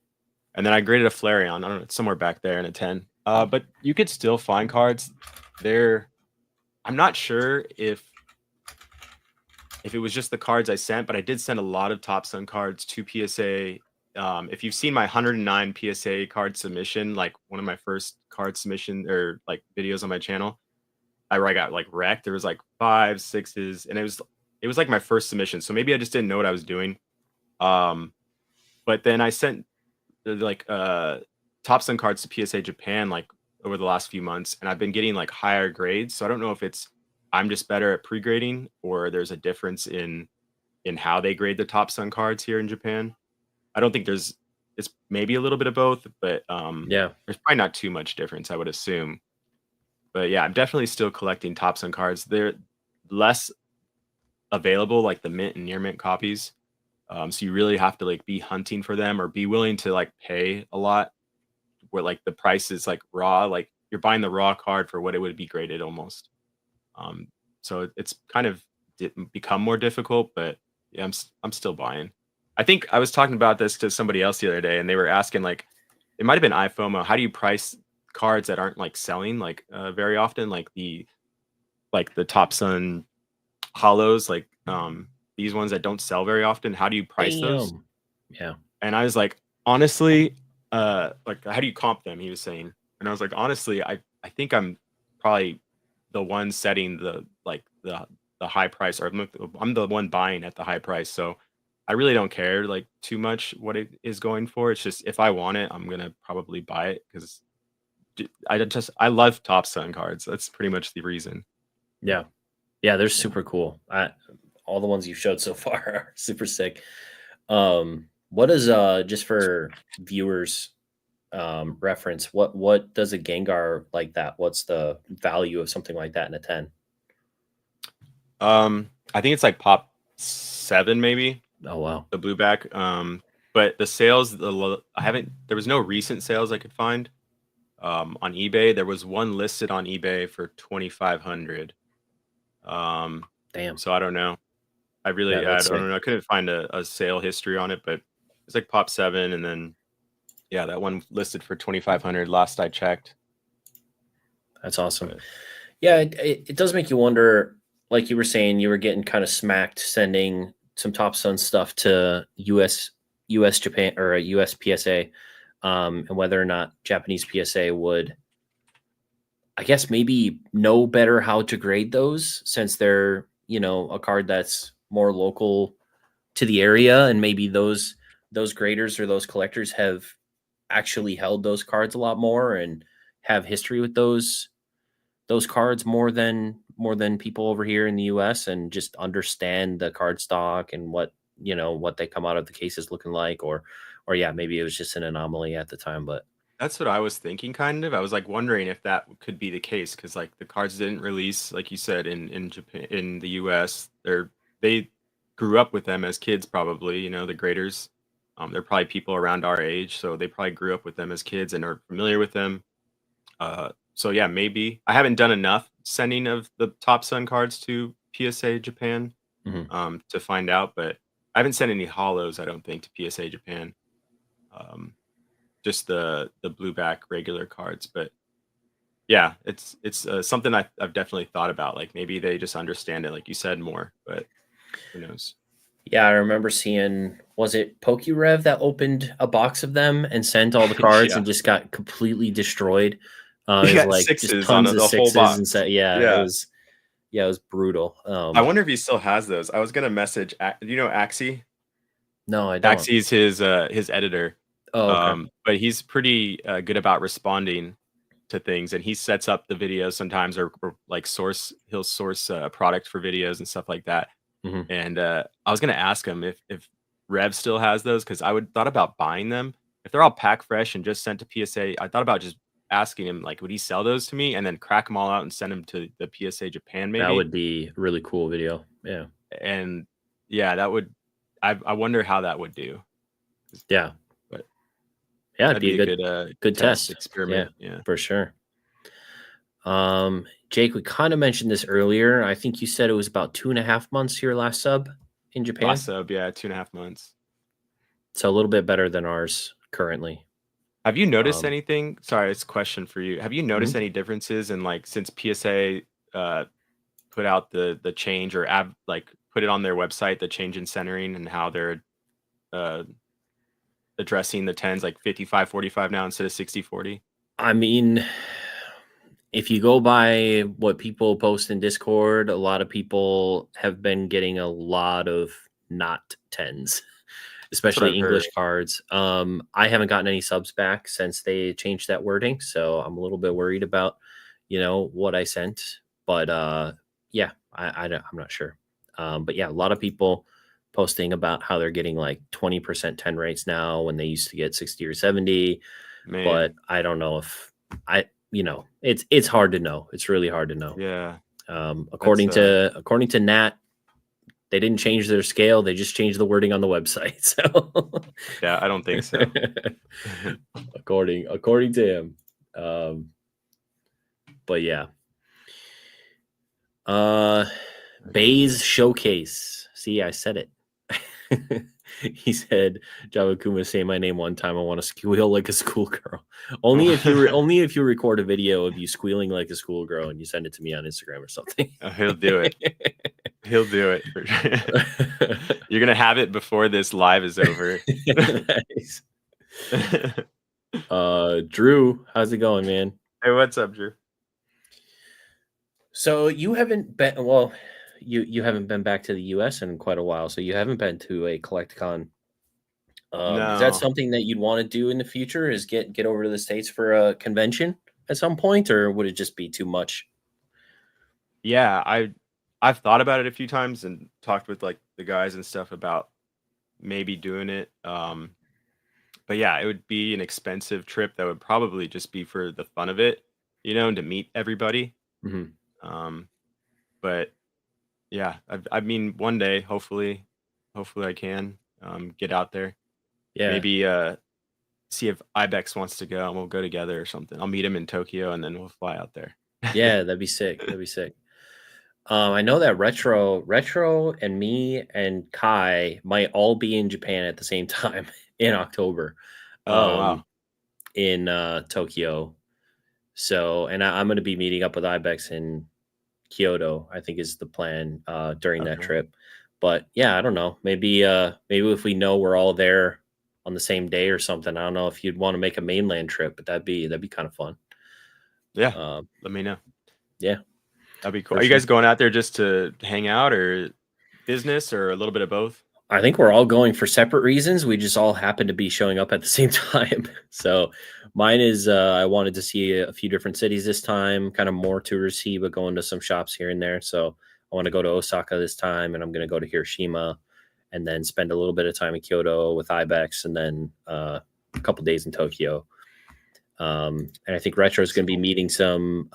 And then I graded a Flareon. I don't know, it's somewhere back there in a 10. But you could still find cards. I'm not sure if it was just the cards I sent, but I did send a lot of Top Sun cards to PSA. If you've seen my 109 PSA card submission, like one of my first card submission or like videos on my channel, I got like wrecked. There was like 5, 6s, and it was like my first submission. So maybe I just didn't know what I was doing. But then I sent like Top Sun cards to PSA Japan like over the last few months, and I've been getting like higher grades. So I don't know if I'm just better at pre-grading or there's a difference in how they grade the Top Sun cards here in Japan. I don't think it's maybe a little bit of both, but Yeah. there's probably not too much difference, I would assume. But yeah, I'm definitely still collecting Top Sun cards. They're less available, like the mint and near mint copies. So you really have to like be hunting for them or be willing to like pay a lot where like the price is like raw, like you're buying the raw card for what it would be graded almost. So it's kind of become more difficult, but yeah, I'm still buying. I think I was talking about this to somebody else the other day, and they were asking like, it might have been iFOMO. How do you price cards that aren't like selling like very often, like the Top Sun hollows, like these ones that don't sell very often? How do you price those? Yeah. And I was like, honestly, like how do you comp them? He was saying, and I was like, honestly, I think I'm probably the one setting the high price, or I'm the one buying at the high price. So I really don't care like too much what it is going for. It's just if I want it, I'm gonna probably buy it because I love Top Sun cards. That's pretty much the reason. Yeah. Yeah, they're super cool. All the ones you showed so far are super sick. What is just for viewers reference, what does a Gengar like that? What's the value of something like that in a 10? I think it's like pop 7 maybe. Oh wow. The blue back. But the sales, there was no recent sales I could find on eBay. There was one listed on eBay for 2,500. Damn. So I don't know. I That's don't sick. know. I couldn't find a sale history on it, but it's like pop 7, and then yeah, that one listed for 2,500 last I checked. That's awesome. But Yeah, it does make you wonder, like you were saying, you were getting kind of smacked sending some Top Sun stuff to US Japan or a US PSA, and whether or not Japanese PSA would, I guess, maybe know better how to grade those, since they're, a card that's more local to the area, and maybe those graders or those collectors have actually held those cards a lot more and have history with those cards more than people over here in the US, and just understand the card stock and what they come out of the cases looking like, or yeah, maybe it was just an anomaly at the time. But that's what I was thinking, kind of. I was like wondering if that could be the case because like the cards didn't release, like you said, in Japan, in the US. They grew up with them as kids, probably. The graders. They're probably people around our age, so they probably grew up with them as kids and are familiar with them. So yeah, maybe I haven't done enough sending of the Top Sun cards to PSA Japan to find out, but I haven't sent any hollows, I don't think, to PSA Japan. Just the blue back regular cards, but yeah, it's something I've definitely thought about. Like maybe they just understand it, like you said, more, but who knows? yeah, I remember seeing, was it PokeRev that opened a box of them and sent all the cards Yeah, and just got completely destroyed? you It was got like just sixes on tons of the whole sixes and box. said, yeah, it Yeah, was brutal. I wonder if he still has those. I was gonna message. Do you know Axie? No, I don't. Axie's his editor. Oh, okay. But he's pretty good about responding to things, and he sets up the videos sometimes, or like he'll source a product for videos and stuff like that. Mhm. And I was gonna ask him if Rev still has those, because I would thought about buying them if they're all pack fresh and just sent to PSA. I thought about just asking him like, would he sell those to me and then crack them all out and send them to the PSA Japan That maybe? would be a really cool video. Yeah. And yeah, that would. I wonder how that would do. Yeah. But Yeah, it'd that'd be be a a good good test test. Yeah, experiment. Yeah. for sure. Jake, we kind of mentioned this earlier. I think you said it was about 2.5 months your last sub in Last Japan. sub, yeah, 2.5 months. So a little bit better than ours currently. Have you noticed Um, anything? Sorry, it's a question for you. Have you noticed mhm. any differences in like since PSA put out the change or like put it on their website, the change in centering and how they're uh addressing the tens like 55-45 now instead of 60-40? I mean, if you go by what people post in Discord, a lot of people have been getting a lot of not tens, That's what especially I've heard. English cards. I haven't gotten any subs back since they changed that wording, so I'm a little bit worried about, what I sent. But yeah, I'm not sure. But yeah, a lot of people posting about how they're getting like 20% 10 rates now when they used to get 60 or 70. Man, But I don't know if it's hard to know. It's really hard to know. yeah. That's According to Nat, they didn't change their scale. They just changed the wording on the website. So yeah, I don't think so. according to him. Um, but yeah. Uh Bay's showcase. See, I said it. He said, JavaAkuma, say my name one time. I want to squeal like a schoolgirl. Only if you record a video of you squealing like a schoolgirl and you send it to me on Instagram or something. Oh, he'll do it. He'll do it for sure. You're gonna have it before this live is over. Nice. Drew, how's it going, man? Hey, what's up, Drew? So you haven't been well, you haven't been back to the US in quite a while, so you haven't been to a CollectCon. Is that No. something that you'd want to do in the future? Is get over to the States for a convention at some point, or would it just be too much? Yeah, I've thought about it a few times and talked with like the guys and stuff about maybe doing it. But yeah, it would be an expensive trip that would probably just be for the fun of it, and to meet everybody. Mhm. Um, but yeah, I mean, one day, hopefully I can get out there. Yeah, Maybe see if Ibex wants to go and we'll go together or something. I'll meet him in Tokyo and then we'll fly out there. yeah, that'd be sick. That'd be sick. I know that retro, and me and Kai might all be in Japan at the same time in October, Oh wow. um, in Tokyo. So, and I'm going to be meeting up with Ibex in Kyoto, I think is the plan during that Okay. trip. But yeah, I don't know. Maybe if we know we're all there on the same day or something. I don't know if you'd want to make a mainland trip, but that'd be kind of fun. Yeah. Um, Let me know. yeah, That'd be cool. for Are you sure. guys going out there just to hang out or business or a little bit of both? I think we're all going for separate reasons. We just all happen to be showing up at the same time. So mine is I wanted to see a few different cities this time, kind of more touristy, but going to some shops here and there. So I want to go to Osaka this time, and I'm going to go to Hiroshima, and then spend a little bit of time in Kyoto with Ibex, and then a couple days in Tokyo. And I think Retro is That's going to be cool. meeting some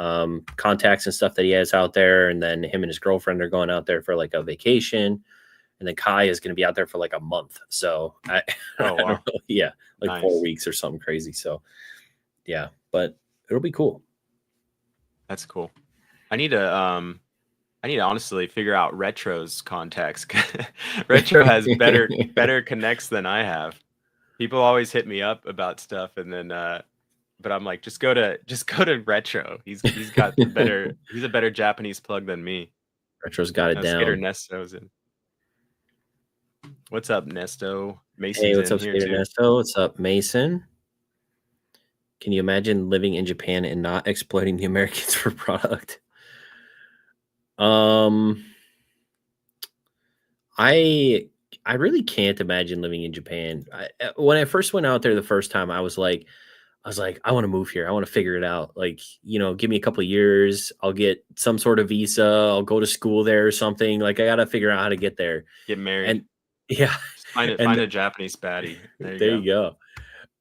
contacts and stuff that he has out there, and then him and his girlfriend are going out there for like a vacation, and then Kai is going to be out there for like a month. So I Oh don't wow. know, yeah, like 4 Nice. weeks or something crazy. So yeah, but it'll be cool. That's cool. I need to honestly figure out Retro's contacts. Retro has better connects than I have. People always hit me up about stuff and then but I'm like just go to Retro. He's got the better he's a better Japanese plug than me. Retro's got it Now Skater down. Nesto's in. What's up, Nesto? Hey, Mason's what's in up, here Skater too. Nesto? What's up, Mason? Can you imagine living in Japan and not exploiting the Americans for product? Um, I I really can't imagine living in Japan. When I first went out there the first time, I was like, I want to move here. I want to figure it out. Like, give me a couple of years. I'll get some sort of visa. I'll go to school there or something. Like, I got to figure out how to get there. Get married. And yeah, Just find it. and Find a Japanese baddie. There you there go. you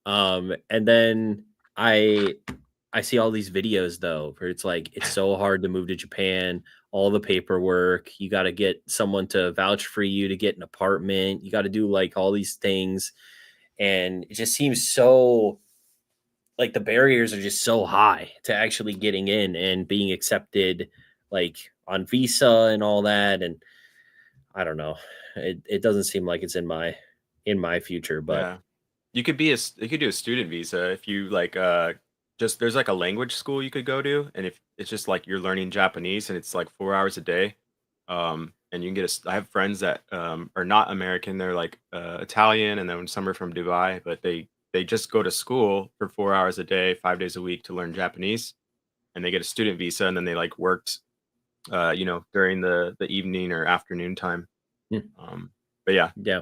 go. And then I see all these videos though, where it's like it's so hard to move to Japan, all the paperwork, you got to get someone to vouch for you to get an apartment, you got to do like all these things, and it just seems so like the barriers are just so high to actually getting in and being accepted like on visa and all that. And I don't know. It doesn't seem like it's in my future, but Yeah. You could do a student visa if you like just there's like a language school you could go to, and if it's just like you're learning Japanese and it's like 4 hours a day. And you can I have friends that are not American, they're like Italian, and then some are from Dubai, but they just go to school for 4 hours a day, 5 days a week to learn Japanese, and they get a student visa, and then they like worked during the evening or afternoon time. Hmm. But yeah. Yeah.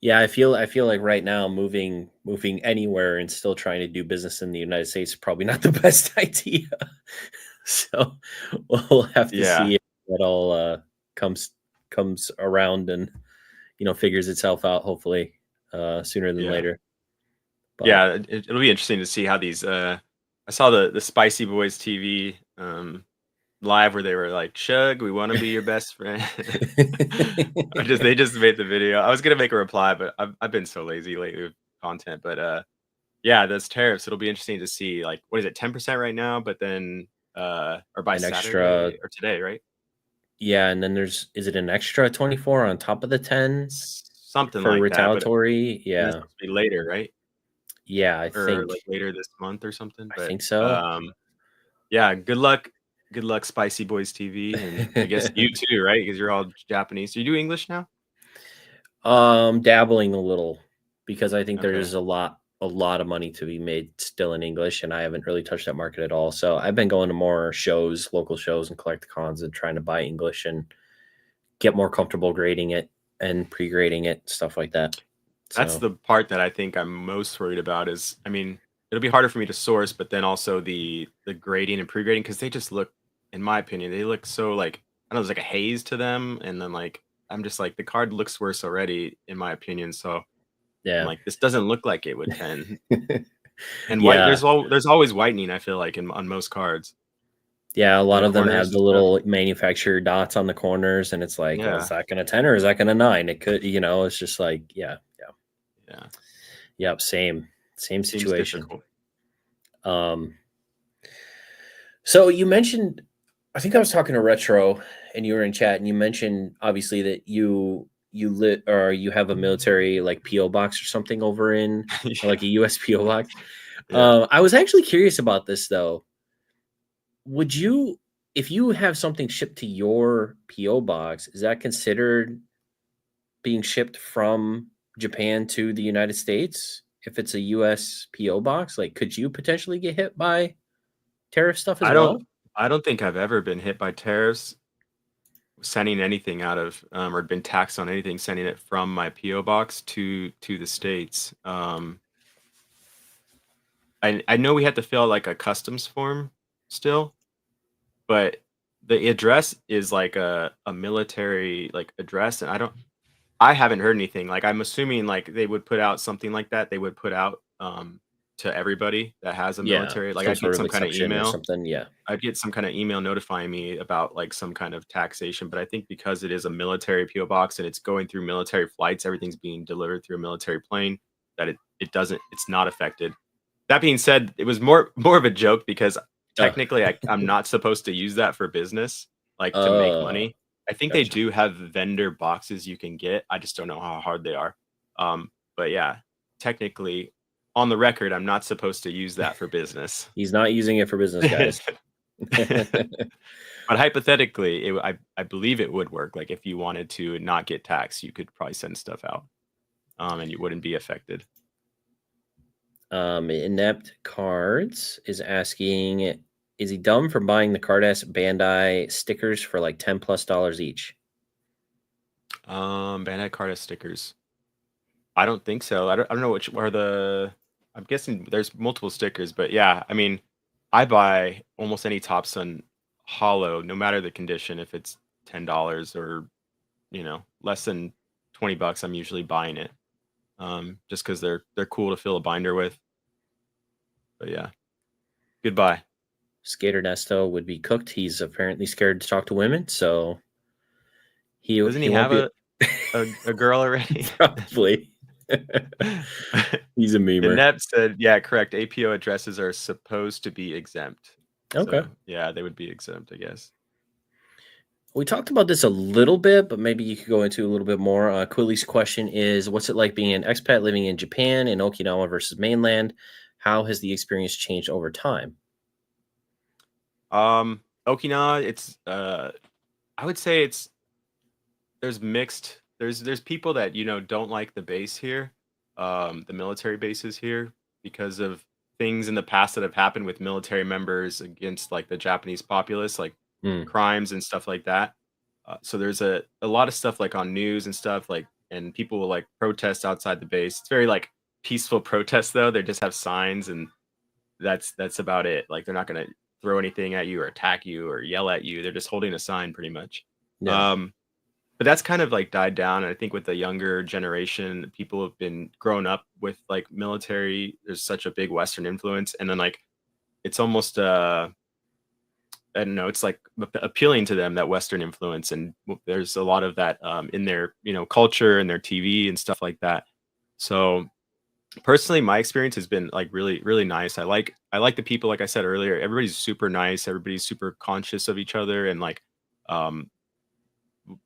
Yeah, I feel like right now moving anywhere and still trying to do business in the United States is probably not the best idea. So we'll have to Yeah. see if that all comes around and figures itself out hopefully sooner than Yeah. later. But Yeah, it'll be interesting to see how these I saw the Spicy Boys TV live where they were like, "Shug, we want to be your best friend." They just made the video. I was gonna make a reply, but I've been so lazy lately with content. But yeah, those tariffs. It'll be interesting to see like what is it, 10% right now, but then or by an extra, Saturday or today, right? yeah, and then is it an extra 24 on top of the 10 Something for like that. retaliatory? And it's Yeah. supposed to be later, right? Yeah, Or like later this month or something. I But think so. yeah, good luck, Spicy Boys TV, and I guess you too, right? Because you're all Japanese. Do you do English now? Dabbling a little because I think Okay. there's a lot of money to be made still in English, and I haven't really touched that market at all. So I've been going to more shows, local shows, and collect cons and trying to buy English and get more comfortable grading it and pre-grading it, stuff like that. That's So the part that I think I'm most worried about is, I mean, it'll be harder for me to source, but then also the grading and pre-grading because they just look, in my opinion, they look so like I don't know, there's like a haze to them, and then like I'm just like the card looks worse already, in my opinion. So I'm yeah, like, this doesn't look like it would 10. And yeah, there's always whitening, I feel like, on most cards. yeah. A On lot the of them corners have and the stuff. little manufacturer dots on the corners, and it's like, oh, is Yeah. that going to 10 or is that going to 9? It could, it's just like, yeah, yeah, Yeah. yep, same Seems situation. difficult. Um, So you mentioned, I think I was talking to Retro, and you were in chat, and you mentioned obviously that you lit or you have a military like PO box or something over in, or Yeah. like a US PO box. Yeah. I was actually curious about this though. Would you, if you have something shipped to your PO box, is that considered being shipped from Japan to the United States? If it's a US PO box, like could you potentially get hit by tariff stuff as I don't well? I don't think I've ever been hit by tariffs sending anything out of or been taxed on anything sending it from my PO box to the states. I know we had to fill out like a customs form still, but the address is like a military like address, and I haven't heard anything. Like I'm assuming like they would put out something like that. They would put out to everybody that has a Yeah, military. Like some I'd sort get of some kind of exception or email. something, yeah. I'd get some kind of email notifying me about like some kind of taxation, but I think because it is a military PO box and it's going through military flights, everything's being delivered through a military plane, that it's not affected. That being said, it was more of a joke because Oh. technically I'm not supposed to use that for business, like to make Oh, money. I think they gotcha. do have vendor boxes you can get. I just don't know how hard they are. But yeah, technically on the record, I'm not supposed to use that for business. He's not using it for business, guys. But hypothetically, I believe it would work. Like if you wanted to not get taxed, you could probably send stuff out, and you wouldn't be affected. Inept Cards is asking, is he dumb for buying the Cardass Bandai stickers for like $10+ each? Bandai Carta stickers. I don't think so. I don't know which are the. I'm guessing there's multiple stickers, but yeah, I mean, I buy almost any Topsun hollow, no matter the condition. If it's $10 or less than $20, I'm usually buying it. Just because they're cool to fill a binder with. But yeah, goodbye. Skater Nesto would be cooked. He's apparently scared to talk to women, so he Doesn't he he won't have be a girl already? probably. He's a memer. Inept said, yeah, correct. APO addresses are supposed to be exempt. Okay. So yeah, they would be exempt, I guess. We talked about this a little bit, but maybe you could go into a little bit more. Quilly's question is, what's it like being an expat living in Japan in Okinawa versus mainland? How has the experience changed over time? Okinawa, it's I would say there's mixed. There's people that don't like the base here, the military bases here, because of things in the past that have happened with military members against like the Japanese populace, like Mm, crimes and stuff like that. So there's a lot of stuff like on news and stuff like, and people will like protest outside the base. It's very like peaceful protest though. They just have signs and that's about it. Like they're not gonna throw anything at you or attack you or yell at you. They're just holding a sign pretty much. yeah. Um, but that's kind of like died down. And I think with the younger generation, people have been grown up with like military. There's such a big Western influence, and then like it's almost I don't know. It's like appealing to them that Western influence, and there's a lot of that in their culture and their TV and stuff like that. So personally, my experience has been like really, really nice. I like the people, like I said earlier, everybody's super nice, everybody's super conscious of each other and like um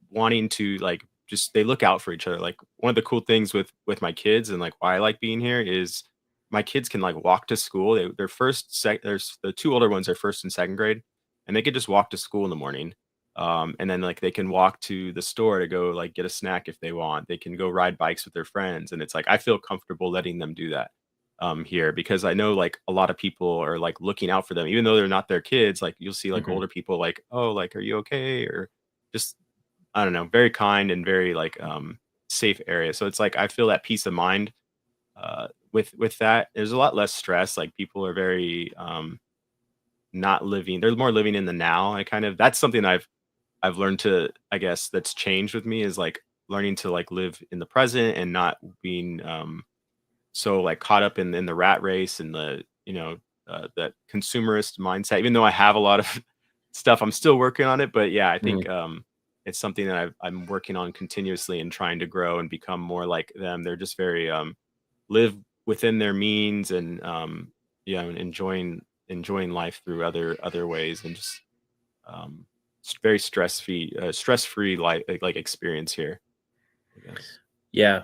wanting to like just they look out for each other. Like one of the cool things with my kids and like why I like being here is my kids can like walk to school. They're there's the two older ones are first and second grade, and they could just walk to school in the morning. And then like they can walk to the store to go like get a snack if they want. They can go ride bikes with their friends. And it's like I feel comfortable letting them do that here because I know like a lot of people are like looking out for them, even though they're not their kids. Like you'll see like Hmm. older people like, oh, like, are you okay? Or just I don't know, very kind and very like safe area. So it's like I feel that peace of mind with that. There's a lot less stress. Like people are very not living. They're more living in the now. I kind of that's something I've learned to I guess that's changed with me is like learning to like live in the present and not being so like caught up in the rat race and the that consumerist mindset. Even though I have a lot of stuff, I'm still working on it. But yeah, I think it's something that I'm working on continuously and trying to grow and become more like them. They're just very live within their means and and enjoying life through other ways and just um, very stress free like experience here. I guess. Yeah.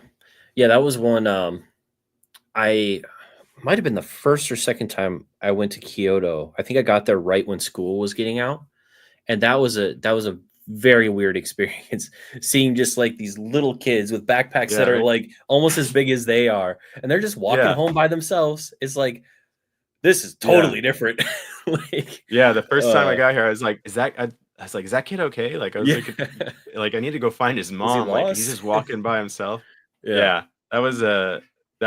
Yeah. That was one. I might have been the first or second time I went to Kyoto. I think I got there right when school was getting out. And that was a very weird experience seeing just like these little kids with backpacks Yeah. that are Right. like almost as big as they are, and they're just walking Yeah. home by themselves. It's like this is Yeah. totally different. Like, Yeah, the first time I uh, got here, I was like, I was like, "Is that kid okay?" Like, I was yeah. like, "I need to go find his Is he mom." Like, he's lost? just walking by himself. Yeah. Yeah, that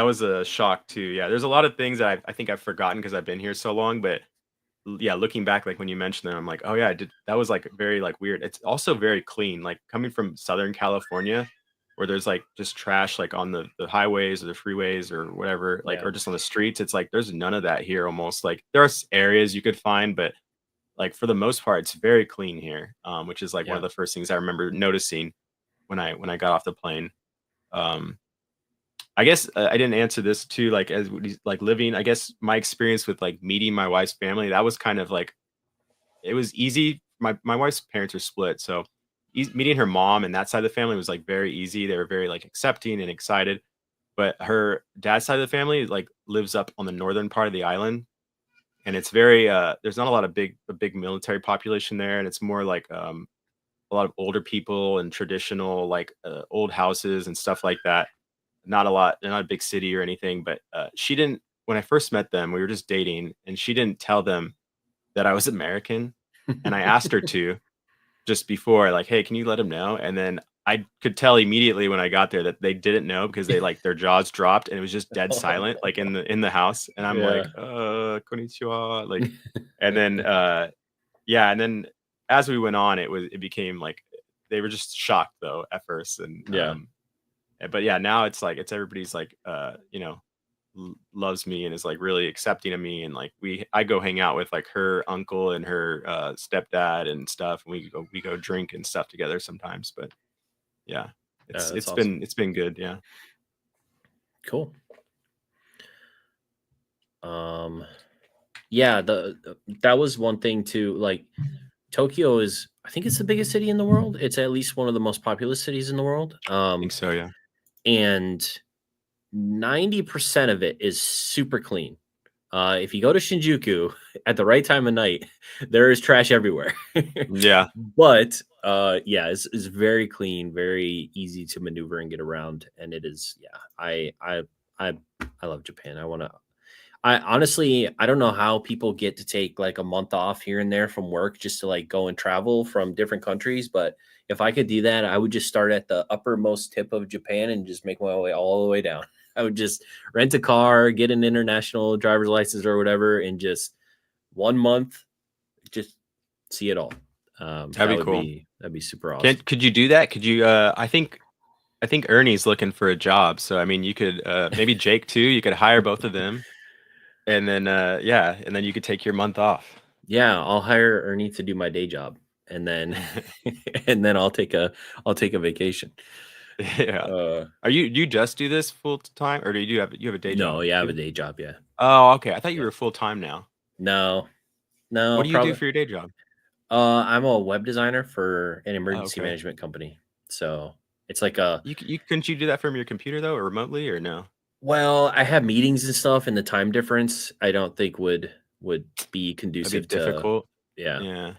was a shock too. Yeah, there's a lot of things that I think I've forgotten because 'cause I've been here so long, but yeah, looking back, like when you mentioned them, I'm like, oh yeah, I did. That was like very like weird. It's also very clean. Like coming from Southern California, where there's like just trash like on the highways or the freeways or whatever, like Yeah. or just on the streets. It's like there's none of that here. Almost like there are areas you could find, but like for the most part, it's very clean here, which is like one of Yeah. the first things I remember noticing when I got off the plane. Um, I guess, I didn't answer this too, like, as like, living I guess my experience with, like, meeting my wife's family, that was kind of like it was easy. My wife's parents are split, so meeting her mom and that side of the family was, like, very easy. They were very, like, accepting and excited, but her dad's side of the family, like, lives up on the northern part of the island, and it's very, there's not a big military population there, and it's more like, a lot of older people and traditional, like, old houses and stuff like that. Not a lot they're not a big city or anything, but, she didn't when I first met them, we were just dating, and she didn't tell them that I was American, and I asked her to just before, like, "Hey, can you let them know?" And then I could tell immediately when I got there that they didn't know because they, like, their jaws dropped, and it was just dead silent, like, in the house, and I'm Yeah. like, konnichiwa," like and then, yeah, and then as we went on, it became, like they were just shocked, though, at first, and, Yeah. but yeah, now it's like it's everybody's like, loves me and is like really accepting of me, and like I go hang out with like her uncle and her stepdad and stuff, and we go drink and stuff together sometimes. But yeah, Yeah, it's that's it's awesome. been it's been good. Yeah. Cool. Yeah, that was one thing too. Like Tokyo is I think it's the biggest city in the world. It's at least one of the most populous cities in the world. I think so, yeah. And 90% of it is super clean. If you go to Shinjuku at the right time of night, there is trash everywhere. Yeah. But yeah, it's very clean, very easy to maneuver and get around, and it is. Yeah, I I love Japan. I honestly, I don't know how people get to take like a month off here and there from work just to like go and travel from different countries. But if I could do that, I would just start at the uppermost tip of Japan and just make my way all the way down. I would just rent a car, get an international driver's license or whatever, and just 1 month, just see it all. That'd be cool. That'd be super awesome. Could you do that? Could you I think Ernie's looking for a job. So I mean you could maybe Jake too, you could hire both of them. And then yeah, and then you could take your month off. Yeah, I'll hire Ernie to do my day job, and then and then I'll take a vacation. Yeah. Are you just do this full time, or do you have a day job? No, yeah, I have a day job. Yeah. Oh, okay. I thought you were full time now. No, What no, do you do probably. for your day job? I'm a web designer for an emergency Okay. management company. So it's like a You couldn't you do that from your computer though, or remotely, or no? well, I have meetings and stuff, and the time difference I don't think would be That'd be conducive to difficult. yeah, Yeah.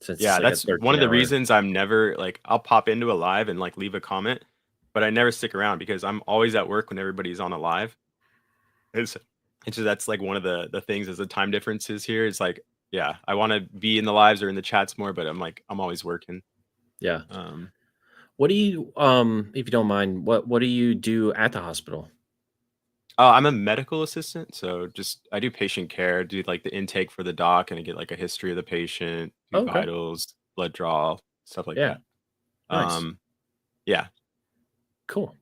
since it's Yeah, like a that's one of 13 the hour. reasons I'm never like I'll pop into a live and like leave a comment, but I never stick around because I'm always at work when everybody's on a live. It's it's just that's like one of the things is the time differences here. It's like, yeah, I want to be in the lives or in the chats more, but I'm always working. Yeah. Um, What do you if you don't mind, what do you do at the hospital? I'm a medical assistant, so just I do patient care, do like the intake for the doc, and I get like a history of the patient, do Oh, okay. vitals, blood draw, stuff like Yeah. that. Nice. Um, yeah, Cool.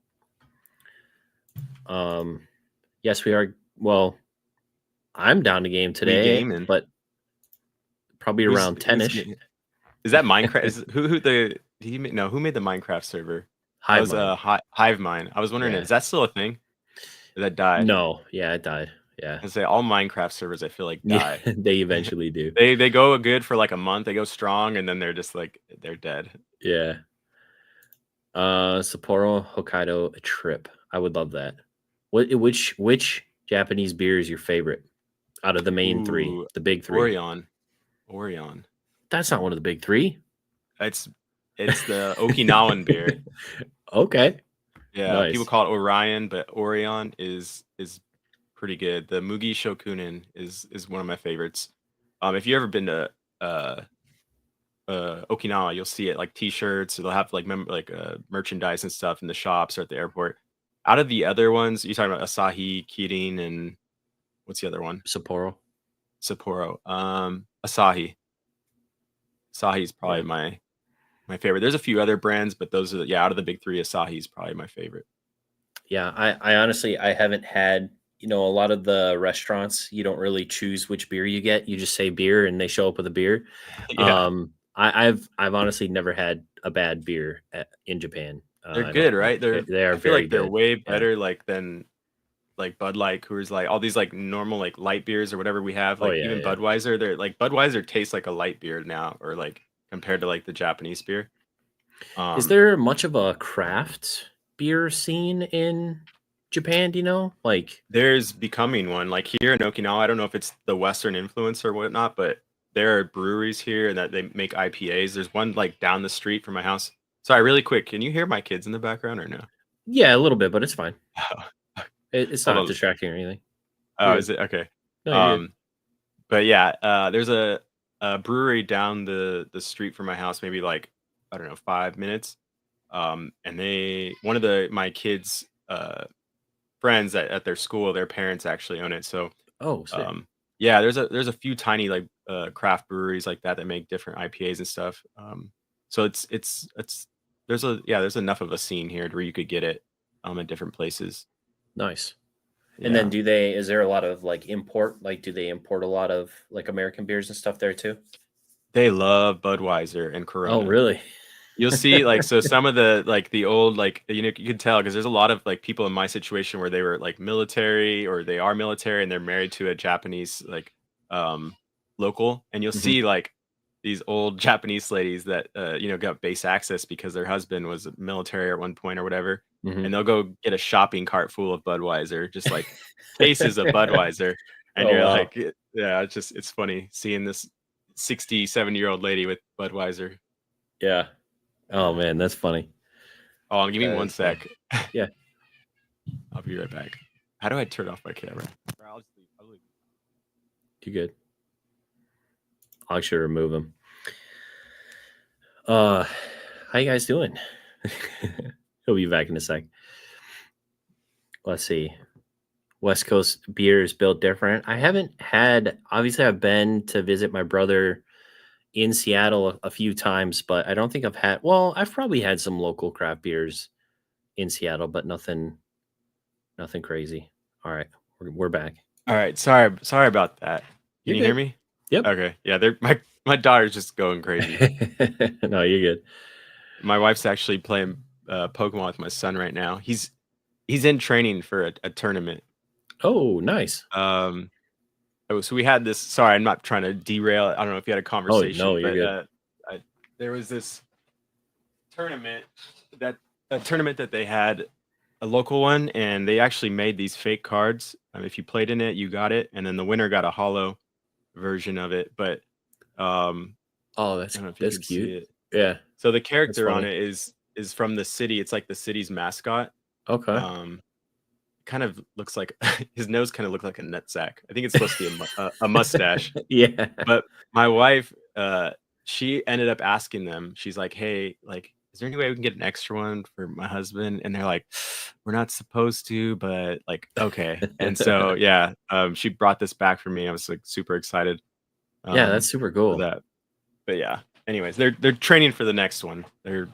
Yes, we are. Well, I'm down to game we today, game and but probably around who's 10ish. is that Minecraft? Is who the no who made the Minecraft server? That Hive was mind. Hive Mind. I was wondering, Yeah. is that still a thing? Or that died? No. Yeah, it died. Yeah. I say all Minecraft servers I feel like Yeah. die. They eventually do. They go good for like a month, they go strong, and then they're just like they're dead. Yeah. Sapporo, Hokkaido, a trip. I would love that. Which Japanese beer is your favorite out of the main three, Ooh, the big three? Orion. Orion. That's not one of the big three. It's the Okinawan beer. Okay. Yeah, people Nice. call it Orion, but Orion is pretty good. The Mugi Shokunin is one of my favorites. If you ever been to uh Okinawa, you'll see it like T-shirts. They'll have like merchandise and stuff in the shops or at the airport. Out of the other ones, you're talking about Asahi, Kirin, and what's the other one? Sapporo. Sapporo. Asahi. Asahi is probably Yeah. my favorite. There's a few other brands, but those are out of the big three, Asahi is probably my favorite. Yeah, I honestly I haven't had, a lot of the restaurants, you don't really choose which beer you get. You just say beer and they show up with a beer. Yeah, I've honestly never had a bad beer in Japan. they're I don't good, think right? They're they are I feel very like they're good. way Yeah. better like than like Bud Light, Coors Light, all these like normal like light beers or whatever we have. Oh Like yeah, even yeah. Budweiser, they're like Budweiser tastes like a light beer now, or like compared to like the Japanese beer. Is Um, there much of a craft beer scene in Japan, do you know? Like, there's becoming one like here in Okinawa. I don't know if it's the Western influence or whatnot, but there are breweries here and that they make IPAs. There's one like down the street from my house. Sorry, really quick, can you hear my kids in the background or no? yeah, a little bit, but it's fine. It's Hold not on. distracting or anything. Oh, You're is good. it okay? No, you're good. Um, but yeah, there's a brewery down the street from my house, maybe like I don't know 5 minutes. And they one of my kids' friends at their school, their parents actually own it. So Oh, sick. yeah, there's a few tiny like craft breweries like that that make different IPAs and stuff. So it's there's enough of a scene here to where you could get it at different places. Nice. And then Yeah. is there a lot of like import? Like, do they import a lot of like American beers and stuff there too? They love Budweiser and Oh, Corona. really? You'll see, like, so some of the old, like, you can tell because there's a lot of like people in my situation where they were like military or they are military and they're married to a Japanese like um local, and you'll Hmm. see like these old Japanese ladies that got base access because their husband was military at one point or whatever, Mhm. and they'll go get a shopping cart full of Budweiser, just like cases of Budweiser, and Oh, you're wow. like, yeah, it's funny seeing this 60, 70-year-old lady with Budweiser. Yeah. Oh, Yeah. man, that's funny. Oh, give me That one is funny. sec. Yeah. I'll be right back. How do I turn off my camera? Or I'll just leave. I'll leave. You good? I'll actually remove him. How you guys doing? He'll be back in a sec. Let's see. West Coast beer is built different. I haven't had, obviously, I've been to visit my brother in Seattle a few times, but I don't think I've probably had some local craft beers in Seattle, but nothing crazy. All right, we're back. All right, sorry about that. Can You're you hear good. me? Yep. Okay, yeah, my daughter's just going crazy. No, you're good. My wife's actually playing Pokemon with my son right now. He's in training for a tournament. Oh, nice. So we had this. Sorry, I'm not trying to derail. I don't know if you had a Oh, no, conversation, you're but good. there was this tournament that they had, a local one, and they actually made these fake cards. If you played in it, you got it, and then the winner got a hollow version of it. But um, Oh, I don't know if you that's could see cute. it. Yeah, So the that's character on funny. it is from the city. It's like the city's mascot. Okay. Um, kind of looks like his nose kind of looked like a nutsack. I think it's supposed to be a mustache. Yeah. But my wife, she ended up asking them. She's like, "Hey, like, is there any way we can get an extra one for my husband?" And they're like, "We're not supposed to, but like, okay." And so, yeah, she brought this back for me. I was like super excited Yeah, that's super for cool. that. But yeah, anyways, they're training for the next one. They're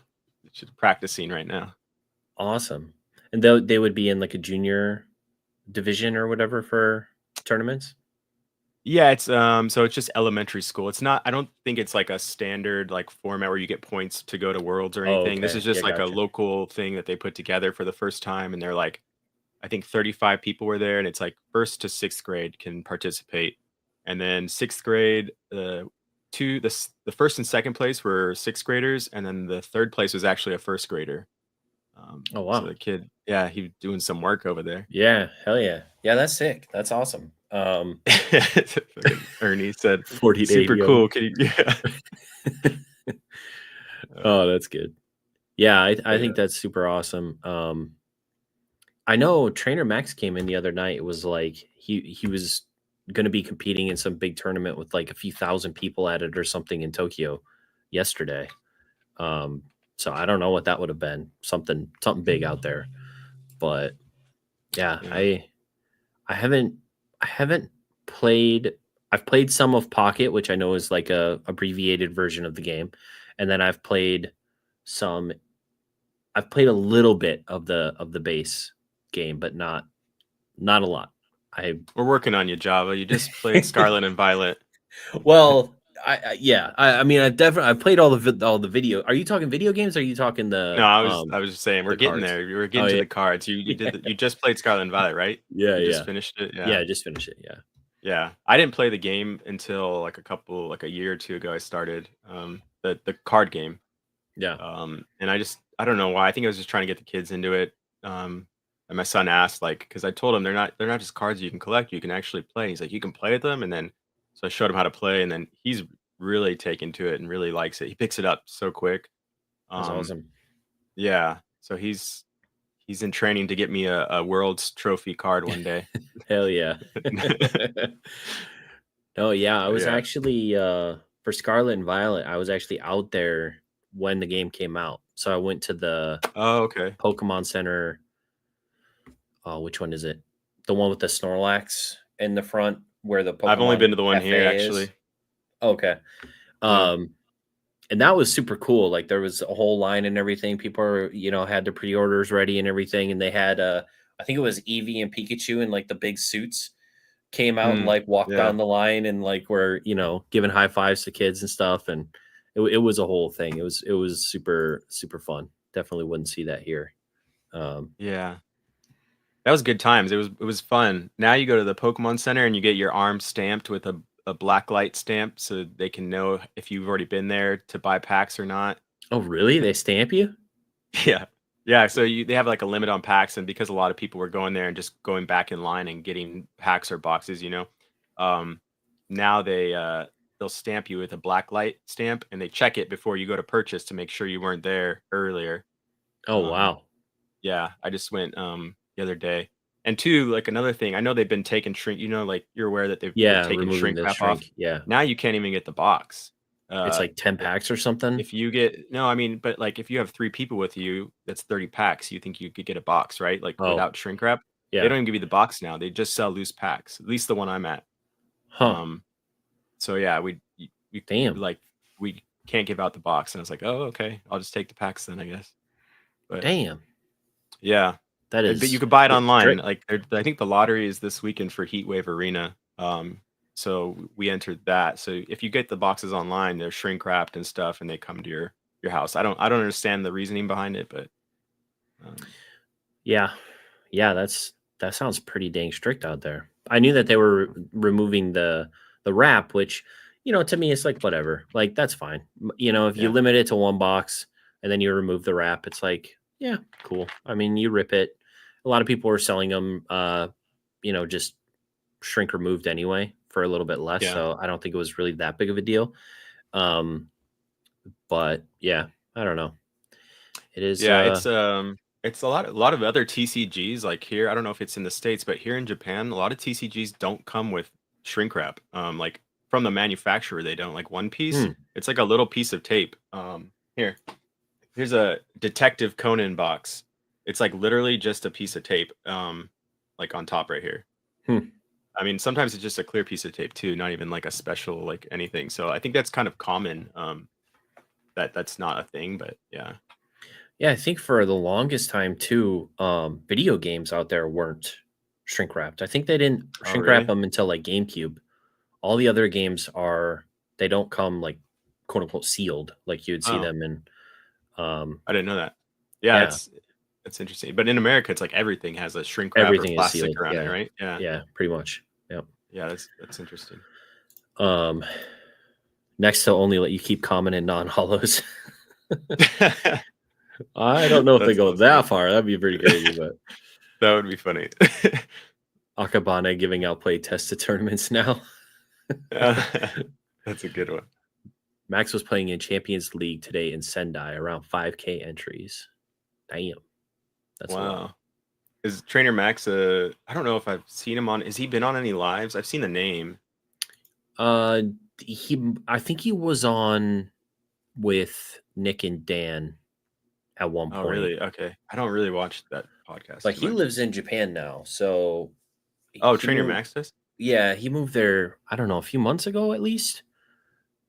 just practicing right now. Awesome. And they would be in like a junior division or whatever for tournaments? Yeah, it's so it's just elementary school. It's not, I don't think it's like a standard like format where you get points to go to worlds or Oh, anything. This okay. is just Yeah, like a gotcha. local thing that they put together for the first time, and they're like, I think 35 people were there, and it's like first to sixth grade can participate. And then sixth grade, the first and second place were sixth graders, and then the third place was actually a first grader. Oh, So wow. the kid, yeah, he was doing some work over there. Yeah, hell yeah. Yeah, that's sick. That's awesome. Fucking Ernie said, 40 to super 80 of 'em. cool. Can you, yeah. Oh, that's good. Yeah, I But think yeah. that's super awesome. I know Trainer Max came in the other night. It was like he was going to be competing in some big tournament with like a few thousand people at it or something in Tokyo yesterday. Um, so I don't know what that would have been. Something big out there. But yeah, Yeah. I haven't played. I've played some of Pocket, which I know is like a abbreviated version of the game, and then some. I've played a little bit of the base game, but not a lot. I We're working on you, Java. You just played Scarlet and Violet. well, yeah. I mean, I've played all the video. Are you talking video games? Or are you talking No, I was just saying we're the getting cards? there. We're Oh getting to yeah, the cards. You yeah, you just played Scarlet and Violet, right? yeah, You just yeah, finished it. yeah. Yeah. I just finished it. Yeah, Yeah. I didn't play the game until like a year or two ago I started the card game. yeah. And I don't know why. I think I was just trying to get the kids into it. And my son asked, like, because I told him they're not just cards you can collect, you can actually play. He's like, you can play with them, and then so I showed him how to play, and then he's really taken to it and really likes it. He picks it up so quick. That's Um, awesome. yeah, so he's in training to get me a world's trophy card one day. Hell yeah. Oh yeah, I But was yeah. actually for Scarlet and Violet. I was actually out there when the game came out. So I went to the Oh, okay. Pokemon Center. Oh, which one is it? The one with the Snorlax in the front where the I've only Pokemon been to the one here Cafe is. actually. Okay. Yeah. Um, and that was super cool. Like there was a whole line and everything. People are, had their pre-orders ready and everything. And they had I think it was Eevee and Pikachu in like the big suits came out and like walked Yeah. down the line and like were, giving high fives to kids and stuff. And it was a whole thing. It was super, super fun. Definitely wouldn't see that here. Yeah. That was good times. It was fun. Now you go to the Pokemon Center and you get your arm stamped with a black light stamp so they can know if you've already been there to buy packs or not. Oh, really? They stamp you? Yeah. Yeah, so they have like a limit on packs, and because a lot of people were going there and just going back in line and getting packs or boxes, um, now they'll stamp you with a black light stamp, and they check it before you go to purchase to make sure you weren't there earlier. Oh, Um, wow. yeah, I just went the other day. And two, like another thing, I know they've been taking shrink, like you're aware that they're Yeah, taking removing shrink the wrap off. shrink. Yeah. Now you can't even get the box. It's Uh like 10 i- packs or something? if you get no, I mean, but like if you have three people with you, that's 30 packs. You think you could get a box, right? Like Oh, without shrink wrap. They yeah. don't even give you the box now. They just sell loose packs. At least the one I'm at. Huh. Um, so yeah, we Damn. like we can't give out the box. And I was like, oh, okay, I'll just take the packs then, I guess. But Damn. yeah, That but you is could buy it pretty online. strict. Like I think the lottery is this weekend for Heatwave Arena. So we entered that. So if you get the boxes online, they're shrink wrapped and stuff, and they come to your house. I don't understand the reasoning behind it, but um, Yeah. Yeah, that sounds pretty dang strict out there. I knew that they were removing the wrap, which, to me it's like whatever. Like that's fine. If you yeah, limit it to one box and then you remove the wrap, it's like, yeah, cool. I mean, you rip it. A lot of people were selling them just shrink removed anyway for a little bit less, yeah, so I don't think it was really that big of a deal. Um but yeah, I don't know. It is yeah. It's a lot of other TCGs like here. I don't know if it's in the States, but here in Japan, a lot of TCGs don't come with shrink wrap. Like from the manufacturer, they don't like one piece. hmm, It's like a little piece of tape. Here. Here's a Detective Conan box. It's like literally just a piece of tape, like on top right here. hmm. I mean, sometimes it's just a clear piece of tape too, not even like a special like anything. So I think that's kind of common. That's not a thing, but yeah. Yeah, I think for the longest time too, video games out there weren't shrink wrapped. I think they didn't Oh, shrink wrap really? them until like GameCube. All the other games they don't come like quote unquote sealed like you would see Oh, them in. I didn't know that. Yeah, Yeah, that's interesting. But in America, it's like everything has a shrink wrap or everything is plastic sealed. around it, Yeah, right? Yeah, yeah, pretty much. Yep. yeah, that's interesting. Um, next they'll only let you keep common and non hollows. I don't know if they That's go awesome. that far. That'd be pretty crazy, but That would be funny. Akabane giving out play tests to tournaments now. That's a good one. Max was playing in Champions League today in Sendai, around 5K entries. Damn, that's a lot. Wow. Is Trainer Max I don't know if I've seen him on, has he been on any lives? I've seen the name. Uh, I think he was on with Nick and Dan at one Oh, point, really? Okay. I don't really watch that podcast but too he much. lives in Japan now. So Oh, he Trainer moved. Max does? Yeah, he moved there. I don't know, a few months ago at least.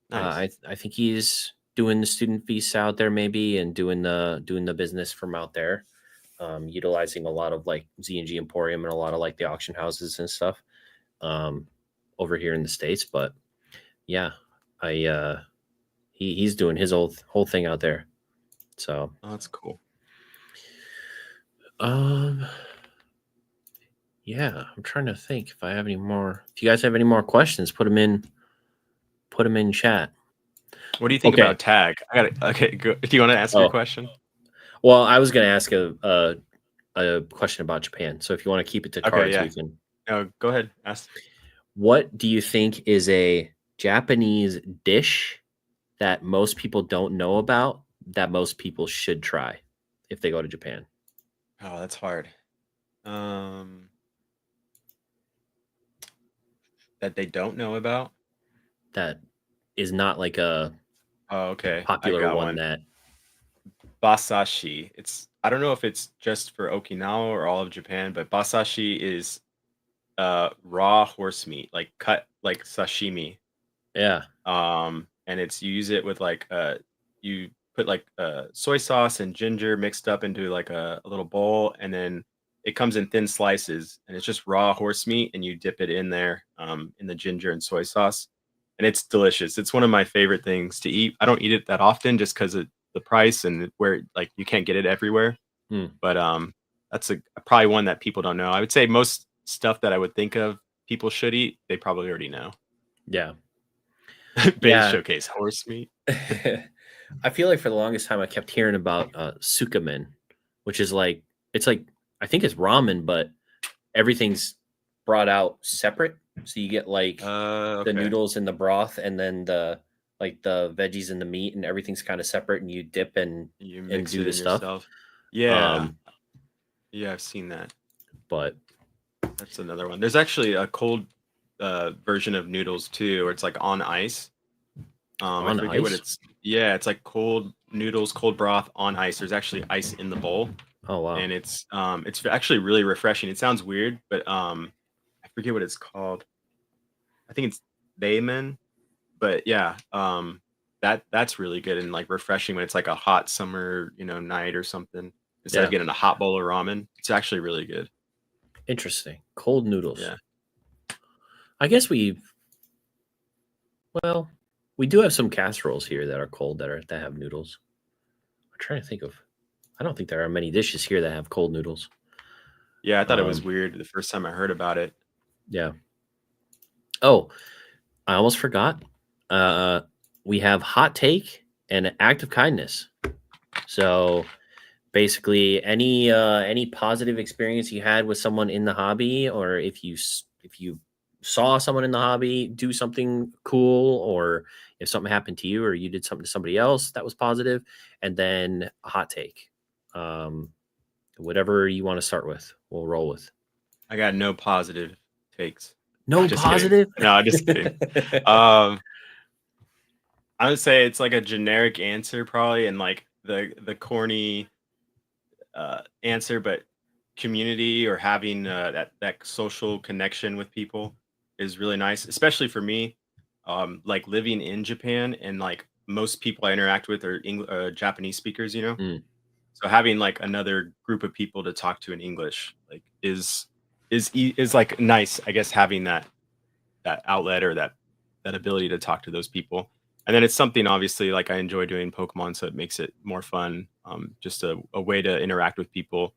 Nice. I think he's doing the student visa out there maybe, and doing the business from out there, utilizing a lot of like Z&G Emporium and a lot of like the auction houses and stuff um, over here in the States. But yeah, he's doing his whole thing out there. So Oh, that's cool. um yeah, I'm trying to think if I have any more. If you guys have any more questions, put them in chat. What do you think Okay. about tag? I got it. Okay, go. Do you want to ask your Oh, question? well, I was going to ask a question about Japan. So if you want to keep it to Okay, cards, we yeah. can. No, go ahead. Ask. What do you think is a Japanese dish that most people don't know about that most people should try if they go to Japan? Oh, that's hard. Um, that they don't know about? That is not like a Oh, okay. I popular got one one. that. Basashi. I don't know if it's just for Okinawa or all of Japan, but basashi is raw horse meat, like cut like sashimi. Yeah. And you use it with like you put like soy sauce and ginger mixed up into like a little bowl, and then it comes in thin slices, and it's just raw horse meat, and you dip it in there in the ginger and soy sauce, and it's delicious. It's one of my favorite things to eat. I don't eat it that often just because of the price and where like you can't get it everywhere. Hmm. But that's probably one that people don't know. I would say most stuff that I would think of people should eat, they probably already know. Yeah. Base Yeah. showcase horse meat. I feel like for the longest time I kept hearing about sukamen, which is like it's like I think it's ramen, but everything's brought out separate. So you get like the Okay. noodles and the broth, and then the veggies and the meat, and everything's kind of separate, and you dip You and mix do it the in stuff. yourself. Yeah. Um, Yeah, I've seen that. but That's another one. There's actually a cold version of noodles too, where it's like on ice. I on forget what ice. it's. Yeah, it's like cold noodles, cold broth on ice. There's actually ice in the bowl, Oh wow. and it's actually really refreshing. It sounds weird, but I forget what it's called. I think it's ramen, but yeah, that's really good and like refreshing when it's like a hot summer, night or something. Instead of Yeah. getting a hot bowl of ramen, it's actually really good. Interesting. Cold noodles. Yeah. I guess well, we do have some casseroles here that are cold that have noodles. I'm trying to think of. I don't think there are many dishes here that have cold noodles. Yeah, I thought it was Um, weird the first time I heard about it. yeah. Oh, I almost forgot. Uh, we have hot take and act of kindness. So basically, any positive experience you had with someone in the hobby, or if you saw someone in the hobby do something cool, or if something happened to you, or you did something to somebody else that was positive, and then a hot take. Um, whatever you want to start with, we'll roll with. I got no positive takes. No Just kidding. positive. No, just kidding. Um, I would say it's like a generic answer probably, and like the corny answer, but community or having that social connection with people is really nice, especially for me. Like living in Japan, and like most people I interact with are Japanese speakers, Mm, so having like another group of people to talk to in English like is like nice, I guess, having that outlet or that ability to talk to those people. And then it's something obviously like I enjoy doing Pokemon, so it makes it more fun. Just a way to interact with people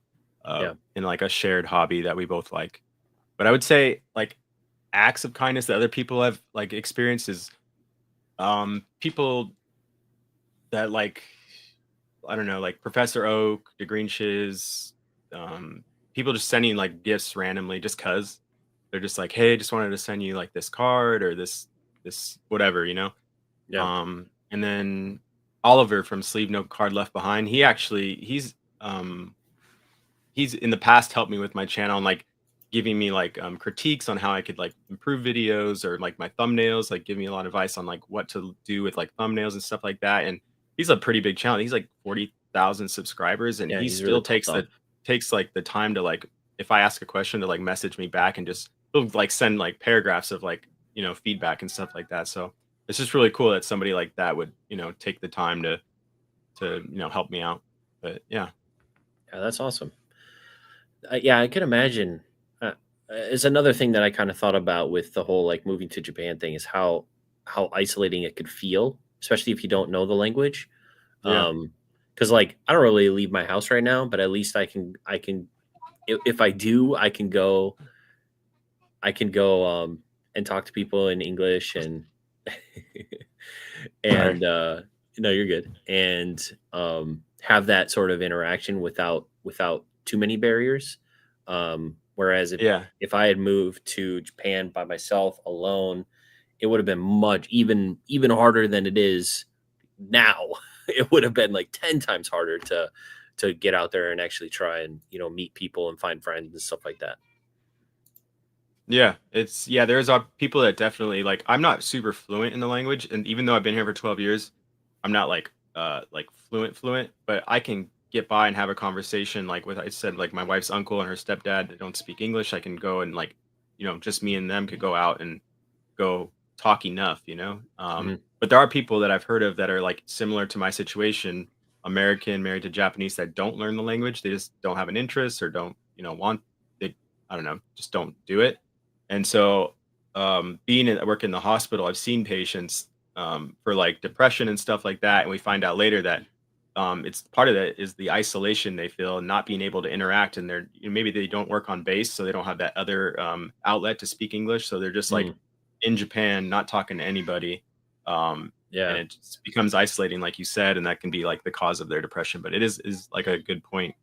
yeah. in like a shared hobby that we both like. But I would say like acts of kindness that other people have like experienced is people that like, I don't know, like Professor Oak, the Green Shiz, people just sending like gifts randomly just cuz they're just like, "Hey, just wanted to send you like this card or this whatever, you know?" Yeah. And then Oliver from Sleeve No Card Left Behind, he's in the past helped me with my channel and like giving me like critiques on how I could like improve videos or like my thumbnails, like give me a lot of advice on like what to do with like thumbnails and stuff like that. And he's a pretty big channel. He's like 40,000 subscribers, and Yeah. he He's really still popped off. takes like the time to like, if I ask a question, to like message me back, and just he'll like send like paragraphs of like, feedback and stuff like that. So it's just really cool that somebody like that would, take the time to help me out. But yeah. Yeah, that's awesome. Yeah, I can imagine. It's another thing that I kind of thought about with the whole like moving to Japan thing is how isolating it could feel, especially if you don't know the language. Yeah. Because like I don't really leave my house right now, but at least I can if I do, I can go and talk to people in English and Sorry. and no, you're good, and have that sort of interaction without too many barriers. Whereas Yeah. if I had moved to Japan by myself alone, it would have been much even harder than it is now. It would have been like 10 times harder to get out there and actually try and meet people and find friends and stuff like that. Yeah, there's people that definitely like, I'm not super fluent in the language, and even though I've been here for 12 years, I'm not like fluent, but I can get by and have a conversation like with, I said, like my wife's uncle and her stepdad that don't speak English. I can go and like, just me and them could go out and go talk enough. Mhm. But there are people that I've heard of that are like similar to my situation, American married to Japanese, that don't learn the language. They just don't have an interest or don't, want, they, I don't know, just don't do it. And so, being at work in the hospital, I've seen patients for like depression and stuff like that, and we find out later that it's part of that is the isolation they feel, not being able to interact, and maybe they don't work on base, so they don't have that other outlet to speak English, so they're just like Mm. in Japan, not talking to anybody. And it just becomes isolating, like you said, and that can be like the cause of their depression. But it is like a good point.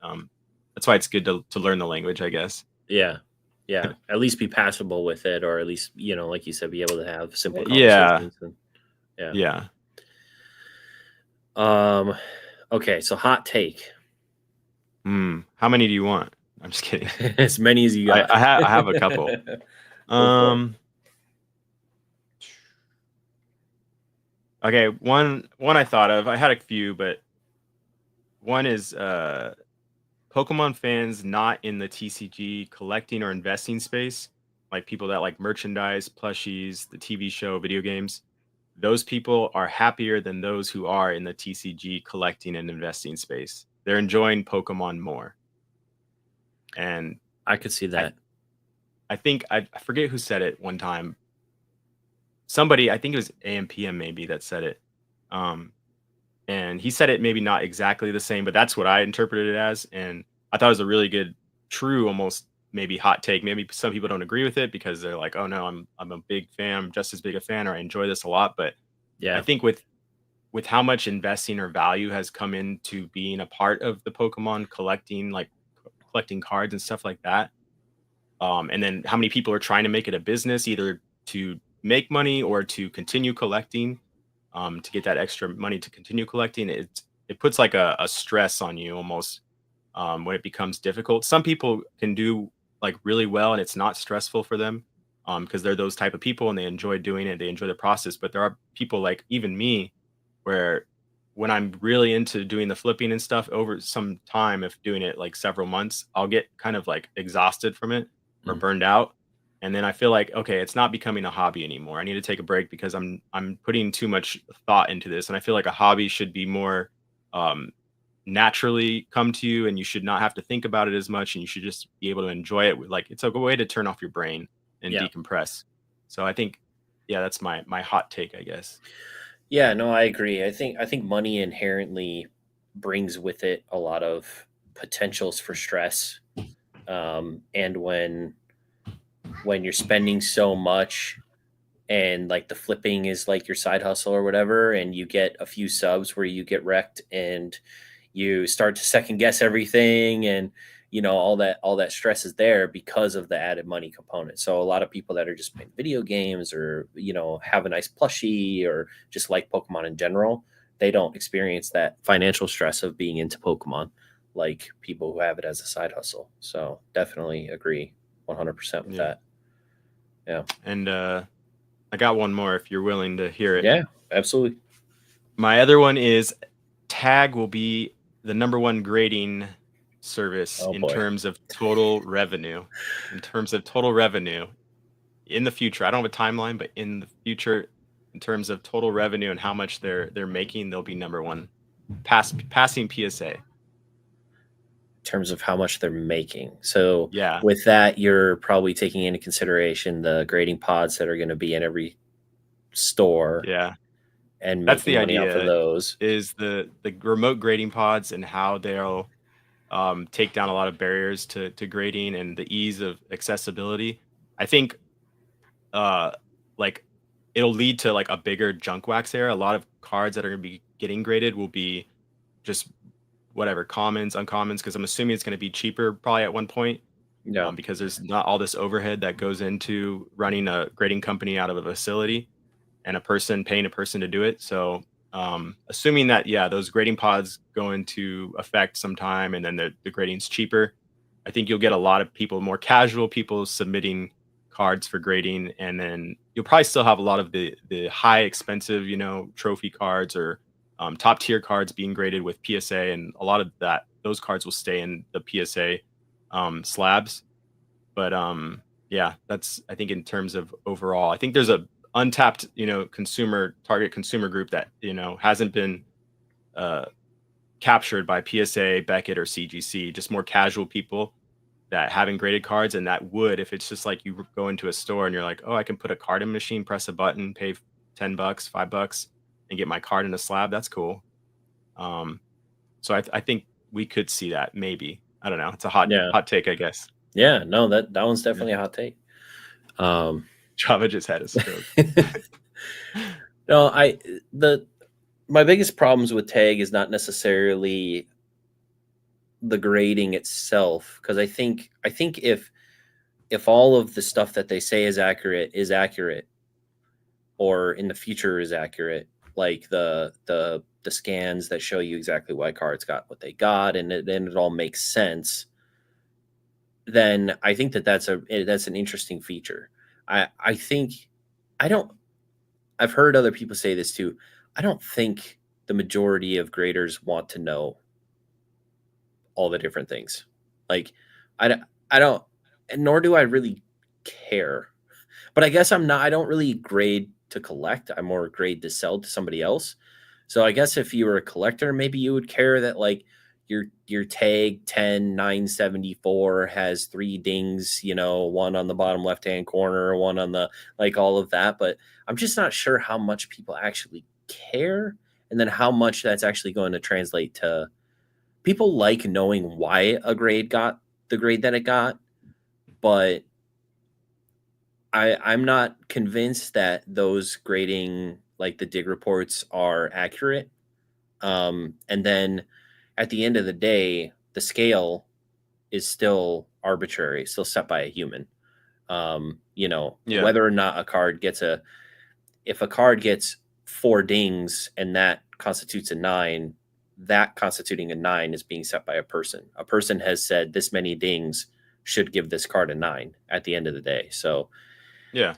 That's why it's good to learn the language, I guess. Yeah. At least be passable with it, or at least, like you said, be able to have simple Yeah. conversations. Yeah. Okay, so hot take. How many do you want? I'm just kidding. As many as you got. I have a couple. Okay, one I thought of. I had a few, but one is Pokemon fans not in the TCG collecting or investing space, like people that like merchandise, plushies, the TV show, video games. Those people are happier than those who are in the TCG collecting and investing space. They're enjoying Pokemon more. And I could see that. I think I forget who said it one time. Somebody, I think it was AMPM maybe, that said it. And he said it maybe not exactly the same, but that's what I interpreted it as. And I thought it was a really good, true, almost maybe hot take. Maybe some people don't agree with it because they're like, oh no, I'm a big fan, I'm just as big a fan, or I enjoy this a lot. But yeah, I think with how much investing or value has come into being a part of the Pokemon collecting, like collecting cards and stuff like that. And then how many people are trying to make it a business, either to make money or to continue collecting, to get that extra money to continue collecting. It puts like a stress on you almost, when it becomes difficult. Some people can do like really well and it's not stressful for them, because they're those type of people and they enjoy doing it. They enjoy the process. But there are people like even me, where when I'm really into doing the flipping and stuff, over some time, if doing it like several months, I'll get kind of like exhausted from it or burned out. And then I feel like, okay, it's not becoming a hobby anymore. I need to take a break because I'm putting too much thought into this. And I feel like a hobby should be more naturally come to you, and you should not have to think about it as much, and you should just be able to enjoy it. Like, it's a good way to turn off your brain and decompress. So I think, that's my hot take, I guess. Yeah, no, I agree. I think money inherently brings with it a lot of potentials for stress. And when you're spending so much, and like the flipping is like your side hustle or whatever, and you get a few subs where you get wrecked and you start to second guess everything, and all that stress is there because of the added money component. So a lot of people that are just playing video games, or have a nice plushie, or just like Pokemon in general, they don't experience that financial stress of being into Pokemon like people who have it as a side hustle. So definitely agree 100% with that. Yeah. And I got one more if you're willing to hear it. Yeah, absolutely. My other one is Tag will be the #1 grading service in terms of total revenue. In terms of total revenue in the future. I don't have a timeline, but in the future, in terms of total revenue and how much they're making, they'll be #1, passing PSA. In terms of how much they're making. So with that, you're probably taking into consideration the grading pods that are going to be in every store. Yeah. And that's making the money idea off of those. Is the remote grading pods and how they'll take down a lot of barriers to grading and the ease of accessibility. I think like it'll lead to like a bigger junk wax era. A lot of cards that are going to be getting graded will be just whatever, commons, uncommons, because I'm assuming it's going to be cheaper probably at one point. Because there's not all this overhead that goes into running a grading company out of a facility and paying a person to do it. So assuming that, those grading pods go into effect sometime, and then the grading's cheaper, I think you'll get a lot of people, more casual people, submitting cards for grading. And then you'll probably still have a lot of the high expensive, trophy cards or top tier cards being graded with PSA, and a lot of those cards will stay in the PSA slabs. But that's, I think, in terms of overall, I think there's a untapped, target consumer group that, hasn't been captured by PSA, Beckett, or CGC, just more casual people that haven't graded cards, and that would, if it's just like you go into a store and you're like, oh, I can put a card in machine, press a button, pay $10, $5, and get my card in a slab. That's cool. So I think we could see that, maybe. I don't know. It's a hot take, I guess. Yeah, no, that one's definitely a hot take. Java just had a stroke. No, my biggest problems with tag is not necessarily the grading itself, because I think if all of the stuff that they say is accurate, or in the future is accurate, like the scans that show you exactly why cards got what they got, and then it all makes sense, then I think that's an interesting feature. I think I don't I've heard other people say this too. I don't think the majority of graders want to know all the different things. Like I don't, and nor do I really care. But I guess I don't really grade to collect. I more grade to sell to somebody else. So I guess if you were a collector, maybe you would care that like your tag 10974 has 3 dings, one on the bottom left hand corner, one on the, like, all of that. But I'm just not sure how much people actually care, and then how much that's actually going to translate to people like knowing why a grade got the grade that it got. But I'm not convinced that those grading, like the dig reports, are accurate. And then at the end of the day, the scale is still arbitrary, still set by a human. Yeah. Whether or not if a card gets 4 dings and that constitutes a 9, that constituting a 9 is being set by a person. A person has said this many dings should give this card a 9 at the end of the day. So Yeah.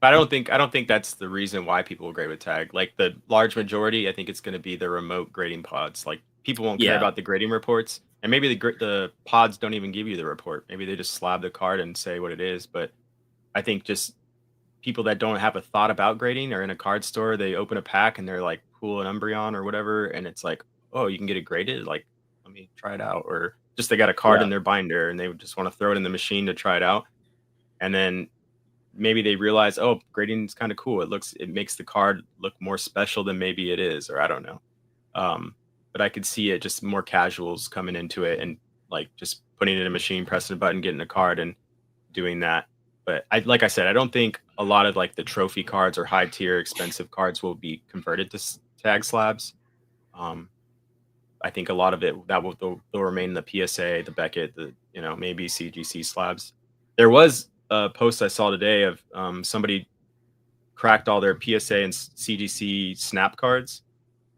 But I don't think that's the reason why people will grade with tag. Like the large majority, I think it's going to be the remote grading pods. Like people won't care yeah, about the grading reports, and maybe the pods don't even give you the report. Maybe they just slab the card and say what it is. But I think just people that don't have a thought about grading are in a card store. They open a pack and they're like, pull an Umbreon or whatever, and it's like, oh, you can get it graded. Like, let me try it out. Or just they got a card yeah, in their binder and they would just want to throw it in the machine to try it out, and then maybe they realize, oh, grading is kind of cool. It makes the card look more special than maybe it is, or I don't know. But I could see it just more casuals coming into it and like just putting it in a machine, pressing a button, getting a card, and doing that. But like I said, I don't think a lot of like the trophy cards or high tier expensive cards will be converted to tag slabs. Um, I think a lot of it that they'll remain the PSA, the Beckett, the maybe CGC slabs. There was a post I saw today of somebody cracked all their PSA and CGC snap cards,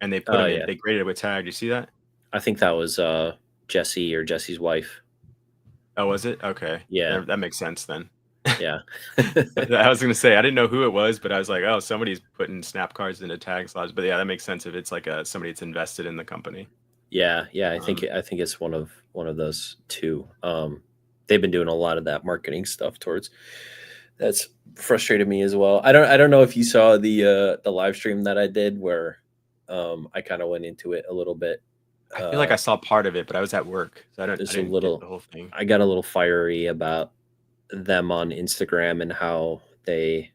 and they put them in. yeah. They graded it with tag. Do you see that? I think that was Jesse or Jesse's wife. Oh, was it? Okay, Yeah, that makes sense then. yeah, I was gonna say I didn't know who it was, but I was like, oh, somebody's putting snap cards into tag slabs. But yeah, that makes sense if it's like somebody that's invested in the company. yeah, yeah. I think Um, it's one of those two. They've been doing a lot of that marketing stuff towards. That's frustrated me as well. I don't know if you saw the live stream that I did where I kind of went into it a little bit. I feel like I saw part of it, but I was at work, so I There's a didn't get little the whole thing. I got a little fiery about them on Instagram and how they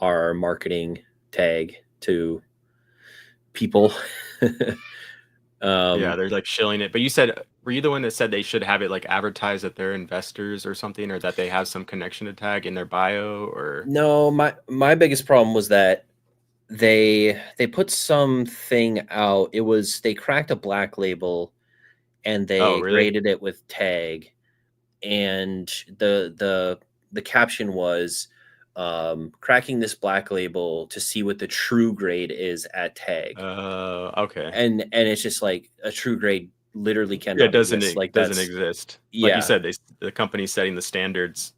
are marketing tag to people. Yeah, um, they're like shilling it. But you said, were you the one that said they should have it like advertised that they're investors or something, or that they have some connection to tag in their bio, or no, my biggest problem was that they put something out. It was they cracked a black label and oh, they really? graded it with tag, and the caption was cracking this black label to see what the true grade is at tag. Okay. And it's just like a true grade literally Yeah, cannot exist. Like doesn't that's exist. Like you yeah, said, the company's setting the standards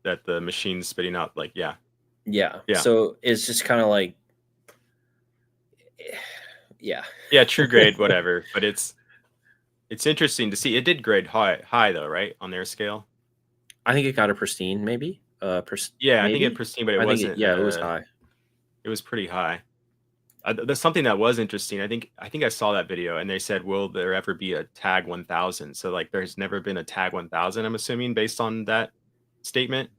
that the machine's spitting out. Like, yeah, yeah. yeah, So it's just kind of like yeah. yeah, true grade, whatever. But it's interesting to see. It did grade high though, right, on their scale. I think it got a pristine, maybe. Yeah, I think it Maybe. pristine, but it I think wasn't. yeah, it was high. It was pretty high. There's something that was interesting. I think I saw that video, and they said, "Will there ever be a tag 1000?" So like, there's never been a tag 1000. I'm assuming based on that statement,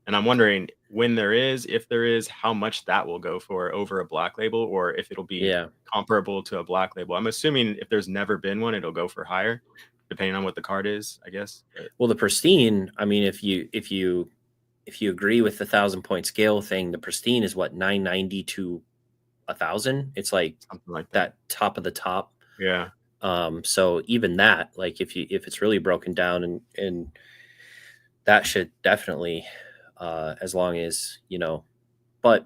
and I'm wondering when there is, if there is, how much that will go for over a black label, or if it'll be Yeah. comparable to a black label. I'm assuming if there's never been one, it'll go for higher, depending on what the card is, I guess. But Well, the pristine, I mean, if you if you agree with the 1,000-point scale thing, the pristine is what, 990 to 1,000. It's like Something like that top of the top. Yeah. So even that, like if it's really broken down, and that should definitely, as long as but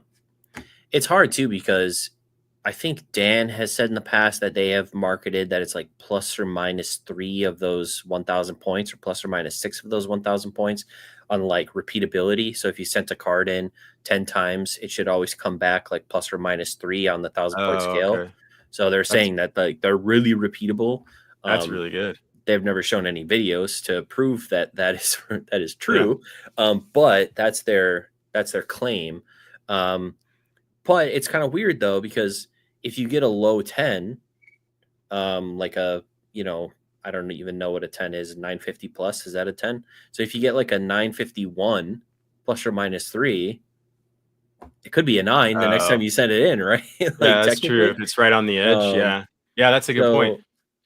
it's hard too, because I think Dan has said in the past that they have marketed that it's like plus or minus 3 of those 1,000 points, or plus or minus 6 of those 1,000 points on like repeatability. So if you sent a card in 10 times, it should always come back like plus or minus 3 on the 1,000-point Oh, scale. okay. So they're That's saying that like they're really repeatable. really good. They've never shown any videos to prove that is true. But that's their claim. But it's kind of weird though, because if you get a low 10, like a, I don't even know what a 10 is, 950 plus, is that a 10? So if you get like a 951 plus or minus 3, it could be a 9 the next time you send it in, right? Like That's true. technically. If it's right on the edge, yeah. Yeah, that's a good point.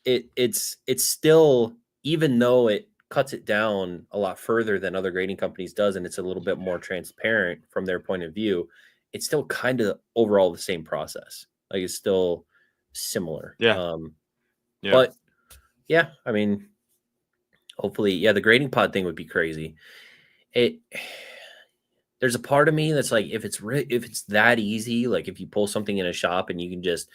So it's still, even though it cuts it down a lot further than other grading companies does, and it's a little bit more transparent from their point of view, it's still kind of overall the same process. Like it's still similar. Yeah. But yeah, I mean, hopefully, yeah, the grading pod thing would be crazy. There's a part of me that's like, if it's that easy, like if you pull something in a shop and you can just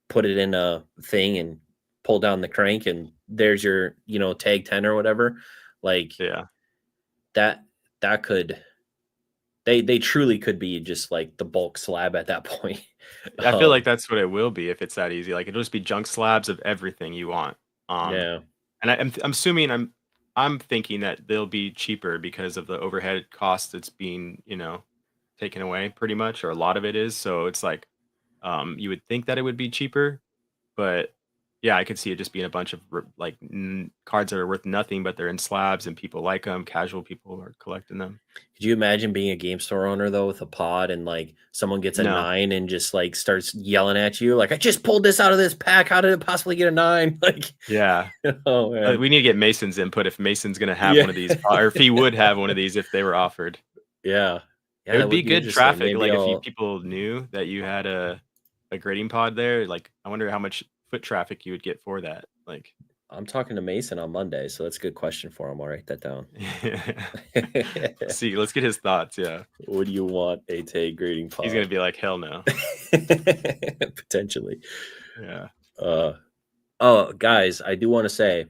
put it in a thing and pull down the crank and there's your, tag 10 or whatever, like that could, they truly could be just like the bulk slab at that point. I feel like that's what it will be if it's that easy. Like it'll just be junk slabs of everything you want. Yeah. And I'm assuming I'm thinking that they'll be cheaper because of the overhead cost that's being, taken away pretty much, or a lot of it is. So it's like you would think that it would be cheaper, but yeah, I could see it just being a bunch of like cards that are worth nothing, but they're in slabs and people like them. Casual people are collecting them. Could you imagine being a game store owner though, with a pod, and like someone gets a No. 9 and just like starts yelling at you like, I just pulled this out of this pack, how did it possibly get a 9? Like, yeah. Oh man. We need to get Mason's input if Mason's gonna have one of these, or if he would have one of these if they were offered. Yeah, It would be good traffic. Maybe Like if people knew that you had a grading pod there, like I wonder how much foot traffic you would get for that. Like I'm talking to Mason on Monday, so that's a good question for him. I'll write that down. See, let's get his thoughts. Yeah. Would you want a tag grading pod? He's gonna be like, hell no. Potentially. Yeah. Oh, guys, I do want to say,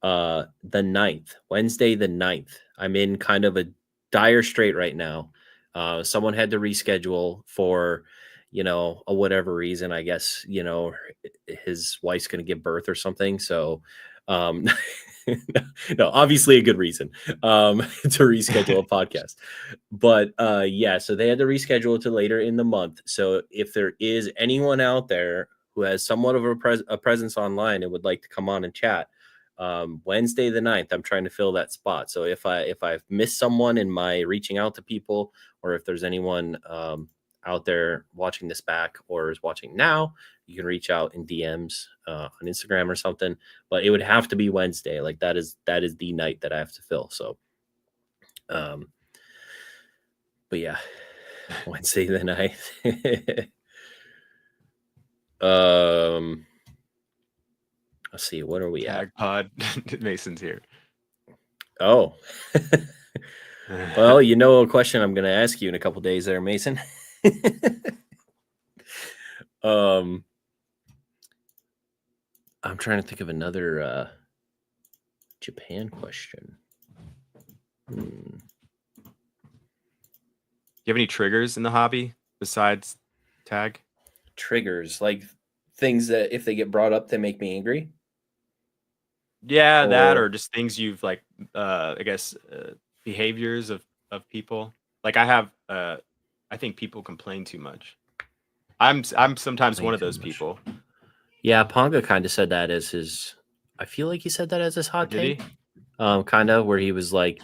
the 9th, Wednesday the 9th, I'm in kind of a dire strait right now. Someone had to reschedule for, a whatever reason. I guess, his wife's going to give birth or something. So, no, obviously a good reason to reschedule a podcast. But yeah, so they had to reschedule it to later in the month. So if there is anyone out there who has somewhat of a presence online and would like to come on and chat, Wednesday the 9th, I'm trying to fill that spot. So if I've missed someone in my reaching out to people, or if there's anyone out there watching this back or is watching now, you can reach out in DMs on Instagram or something. But it would have to be Wednesday. Like that is the night that I have to fill. So but yeah, Wednesday the 9th. Let's see, what are we Tag at? pod. Mason's here. Oh. Well, a question I'm going to ask you in a couple days there, Mason. I'm trying to think of another Japan question. Do you have any triggers in the hobby besides tag? Triggers, like things that if they get brought up, they make me angry? Yeah, that or just things you've like, I guess, behaviors of people. Like I have, I think people complain too much. I'm sometimes one of those people. Yeah, Ponga kind of said that as his. I feel like he said that as his hot take. Kind of where he was like,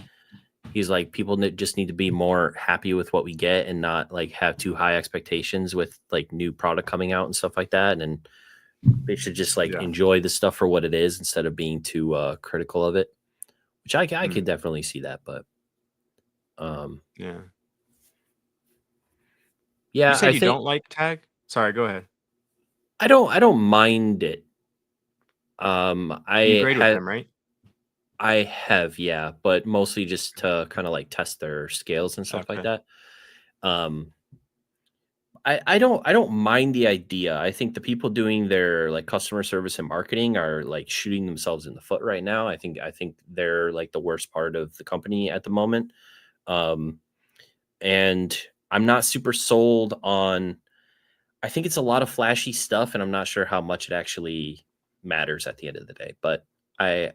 he's like, people just need to be more happy with what we get and not like have too high expectations with like new product coming out and stuff like that. And they should just like enjoy the stuff for what it is instead of being too critical of it, which I could definitely see that. But Yeah. You Yeah, said I you think don't like tag? Sorry, go ahead. I don't mind it. You grade with them, right? I have, yeah, but mostly just to kind of like test their scales and stuff like Okay. that. Um, I don't mind the idea. I think the people doing their like customer service and marketing are like shooting themselves in the foot right now. I think they're like the worst part of the company at the moment. Um, and I'm not super sold on. I think it's a lot of flashy stuff, and I'm not sure how much it actually matters at the end of the day. But I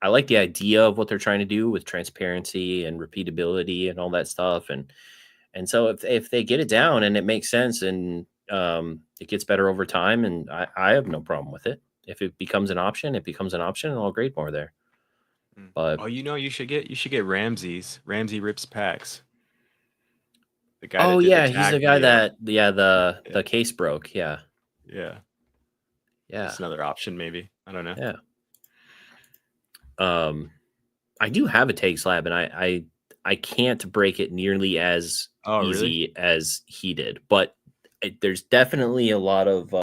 like the idea of what they're trying to do with transparency and repeatability and all that stuff. And so if they get it down and it makes sense and it gets better over time, and I have no problem with it. If it becomes an option, it becomes an option, and I'll grade more there. But Oh, you should get Ramsey's. Ramsey rips packs. The guy oh that did the yeah, he's the tag guy video. that the Yeah. case broke. Yeah, Yeah. yeah, Just another option, maybe. I don't know. yeah. Um, I do have a take slab, and I can't break it nearly as Oh, really? easy as he did, but there's definitely a lot of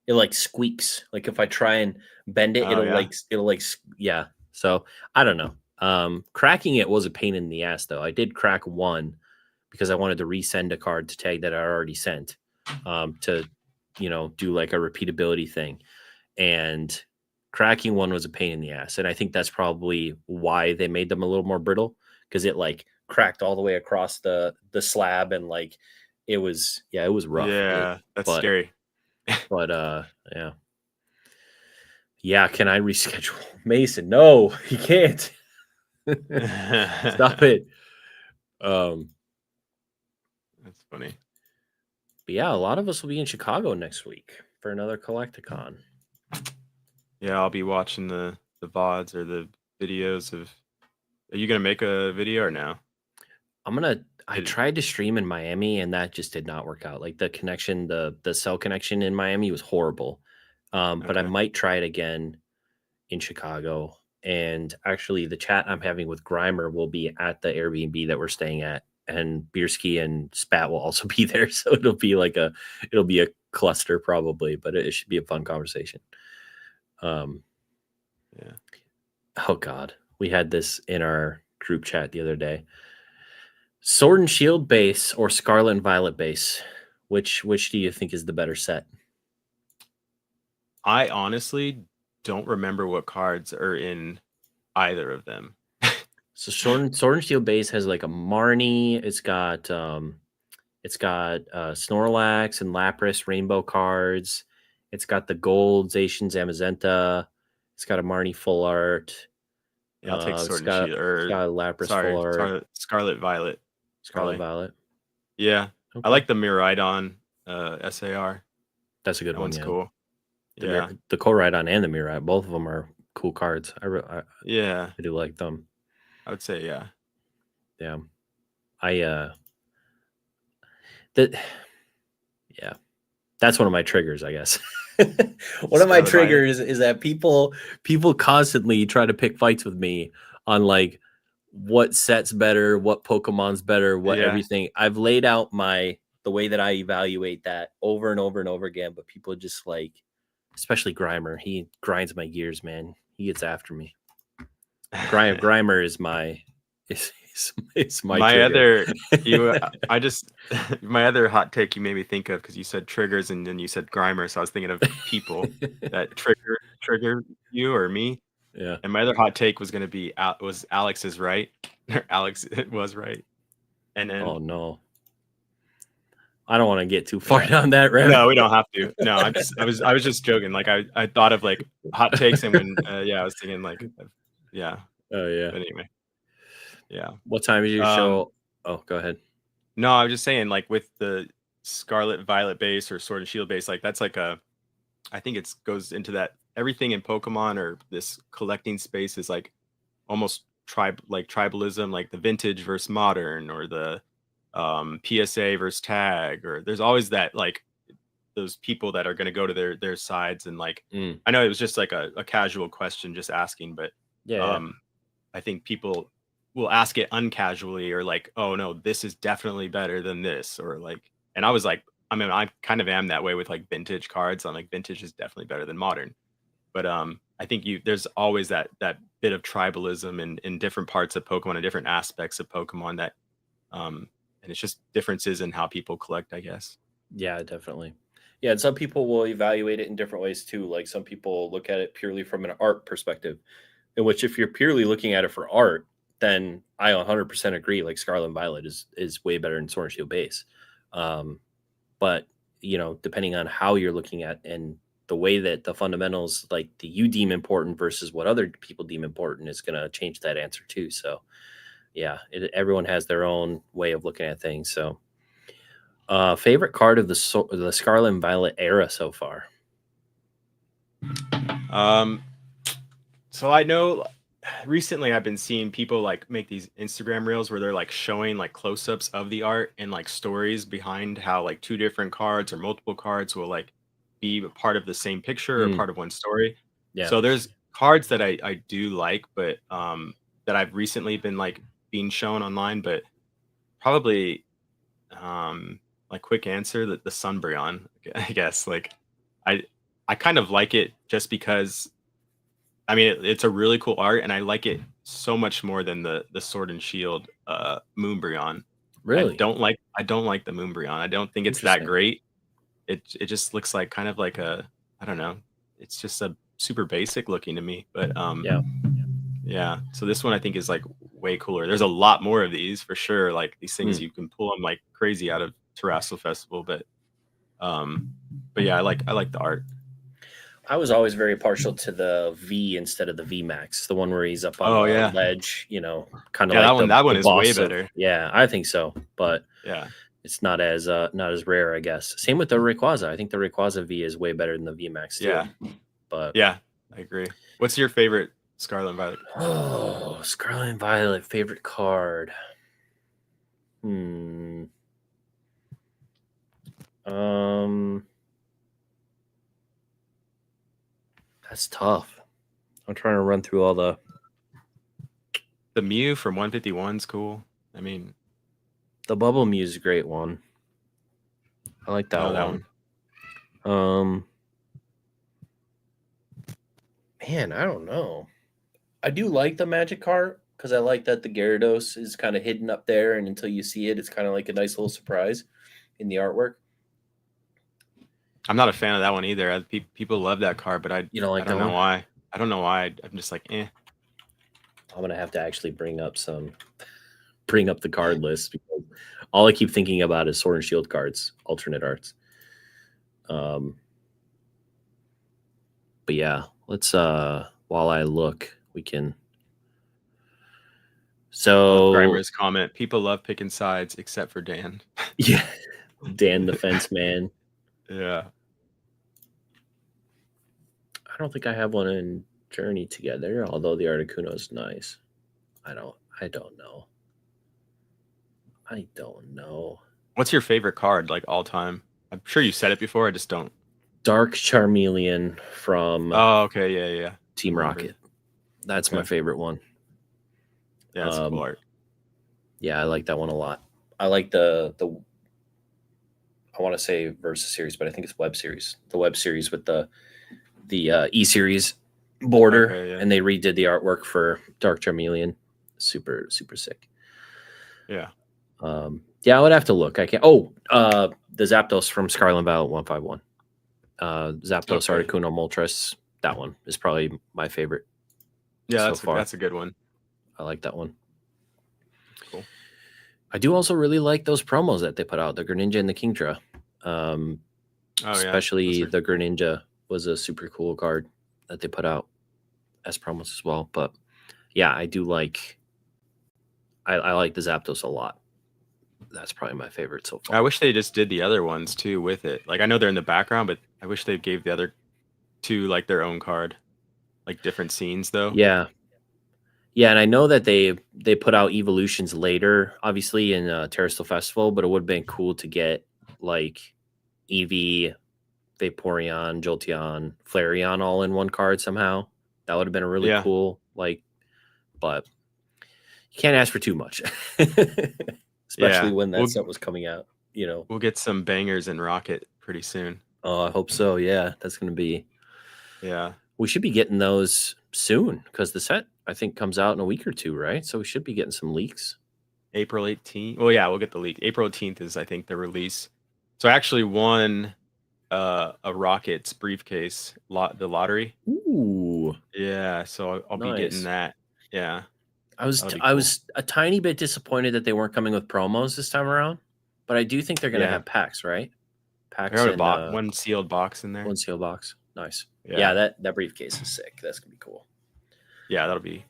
it like squeaks. Like if I try and bend it, Oh, yeah. yeah. So I don't know. Cracking it was a pain in the ass though. I did crack one because I wanted to resend a card to tag that I already sent to do like a repeatability thing, and cracking one was a pain in the ass. And I think that's probably why they made them a little more brittle, because it like cracked all the way across the slab, and like it was rough. Yeah, that's But scary. but yeah. Yeah, can I reschedule Mason? No, he can't. Stop That's it. Um, funny. but yeah, a lot of us will be in Chicago next week for another Collecticon. Yeah, I'll be watching the VODs or the videos of. Are you gonna make a video or no? I Did tried to stream in Miami and that just did not work out. Like the connection, the cell connection in Miami was horrible. But I Okay. might try it again in Chicago. And actually the chat I'm having with Grimer will be at the Airbnb that we're staying at. And Bierski and Spat will also be there. So it'll be a cluster probably, but it should be a fun conversation. Yeah. Oh God. We had this in our group chat the other day. Sword and Shield base or Scarlet and Violet base? Which do you think is the better set? I honestly don't remember what cards are in either of them. So Sword and Shield base has like a Marnie. It's got Snorlax and Lapras rainbow cards. It's got the gold Zacian Zamazenta. It's got a Marnie full art. Yeah, I'll take It's Sword and got Shield it's or got a Lapras full sorry, art. Scarlet Violet, Scarlet probably. Violet. Yeah. I Okay, like the Miraidon SAR. that's a good That one. one's Yeah, cool. the Koraidon and the Mirai, both of them are cool cards. Yeah. I do like them. I would say yeah. Yeah, I that yeah, that's one of my triggers, I guess. One of my Scarlet Violet. triggers is that people constantly try to pick fights with me on like what set's better, what Pokemon's better, what Yeah. everything. I've laid out the way that I evaluate that over and over and over again, but people just like, especially Grimer, he grinds my gears, man. He gets after me. Grimer is my is my My trigger. other you I just my other hot take you made me think of because you said triggers and then you said Grimer, so I was thinking of people that trigger you or me. Yeah. And my other hot take was gonna be was Alex is right. Alex was right. And then Oh no. I don't want to get too far yeah. down that rabbit No, we hole. don't have to. No, I was just joking. Like I thought of like hot takes and when yeah, I was thinking like yeah. Oh yeah. But anyway, yeah. What time is your Um show? Oh, go ahead. no, I was just saying like with the Scarlet Violet base or Sword and Shield base, like that's like I think it's goes into that everything in Pokemon or this collecting space is like almost tribalism, like the vintage versus modern or the PSA versus tag, or there's always that like those people that are going to go to their sides and like Mm. I know it was just like a casual question just asking, but Yeah, yeah. um I think people will ask it uncasually or like, oh no, this is definitely better than this, or like, and I was like, I mean, I kind of am that way with like vintage cards. I'm like, vintage is definitely better than modern. But I think there's always that bit of tribalism in different parts of Pokemon and different aspects of Pokemon that and it's just differences in how people collect, I guess. Yeah, definitely. Yeah, and some people will evaluate it in different ways too. Like some people look at it purely from an art perspective, in which if you're purely looking at it for art, then I 100% agree. Like Scarlet and Violet is way better than Sword and Shield base. But depending on how you're looking at and the way that the fundamentals like that you deem important versus what other people deem important is going to change that answer too. So yeah, everyone has their own way of looking at things. So favorite card of the Scarlet and Violet era so far? So I know recently I've been seeing people like make these Instagram reels where they're like showing like close-ups of the art and like stories behind how like two different cards or multiple cards will like be a part of the same picture or part of one story. Yeah. So there's cards that I do like, but that I've recently been like being shown online, but probably like quick answer, the Sunbreon, I guess. Like I I kind of like it just because I mean it's a really cool art and I like it so much more than the Sword and Shield Moonbreon. Really? I don't like the Moonbreon. I don't think it's that Interesting. great. It just looks like kind of like a I don't know. It's just a super basic looking to me. But Yeah. yeah. So this one I think is like way cooler. There's a lot more of these for sure. Like these things you can pull them like crazy out of Terrassel Festival, um yeah, I like the art. I was always very partial to the V instead of the V Max, the one where he's up on Oh the yeah. ledge, kind of Yeah, like that the one is way boss of. better. Yeah, I think so, but Yeah. it's not as rare, I guess. Same with the Rayquaza. I think the Rayquaza V is way better than the V Max too. Yeah. But Yeah, I agree. What's your favorite Scarlet and Violet? oh, Scarlet and Violet favorite card. Hmm. Um, that's tough. I'm trying to run through all the. The Mew from 151 is cool. I mean, The Bubble Mew is a great one. I like that that one. one. Man, I don't know. I do like the Magic card because I like that the Gyarados is kind of hidden up there, and until you see it, it's kind of like a nice little surprise in the artwork. I'm not a fan of that one either. People love that card, but You don't like I that don't know one? why. I don't know why. I'm just like, eh. I'm gonna have to actually bring up the card list because all I keep thinking about is Sword and Shield cards, alternate arts. But yeah, let's while I look, we can. So Grimer's comment: people love picking sides except for Dan. yeah, Dan the Fence Man. Yeah. I don't think I have one in Journey Together, although the Articuno is nice. I don't know. I don't know. What's your favorite card, like all time? I'm sure you said it before. I just don't. Dark Charmeleon from Oh, okay. Yeah, yeah. Team Rocket. That's my favorite one. Yeah, it's cool art. Yeah, I like that one a lot. I like the I want to say Versus series, but I think it's web series. The web series with the E series border, and they redid the artwork for Dark Charmeleon. Super, super sick. Yeah. Yeah, I would have to look. I can't. Oh, the Zapdos from Scarlet and Violet 151. Zapdos, Articuno, Moltres. That one is probably my favorite. Yeah, that's a good one. I like that one. Cool. I do also really like those promos that they put out, the Greninja and the Kingdra. Especially the Greninja was a super cool card that they put out as promos as well. But yeah, I do like. I like the Zapdos a lot. That's probably my favorite so far. I wish they just did the other ones too with it. Like I know they're in the background, but I wish they gave the other two like their own card, like different scenes though. Yeah, yeah, and I know that they put out evolutions later, obviously in Terrassel Festival, but it would have been cool to get like Eevee, Vaporeon, Jolteon, Flareon all in one card somehow. That would have been a really cool but you can't ask for too much, especially Yeah, when that set was coming out. we'll get some bangers in Rocket pretty soon. Oh, I hope so. Yeah, that's gonna be. Yeah, We should be getting those soon because the set I think comes out in a week or two, right? So we should be getting some leaks. April 18th. Well, yeah, we'll get the leak. April 18th is I think the release. So I actually won a Rockets briefcase the lottery. Ooh, Yeah, so I'll be getting nice. that. Yeah, I was that'll be I cool. was a tiny bit disappointed that they weren't coming with promos this time around, but I do think they're gonna Yeah, have packs, right? I Packs got a and one sealed box in there. one seal box. Nice. Yeah, Yeah, that briefcase is sick. That's gonna be cool. yeah, that'll be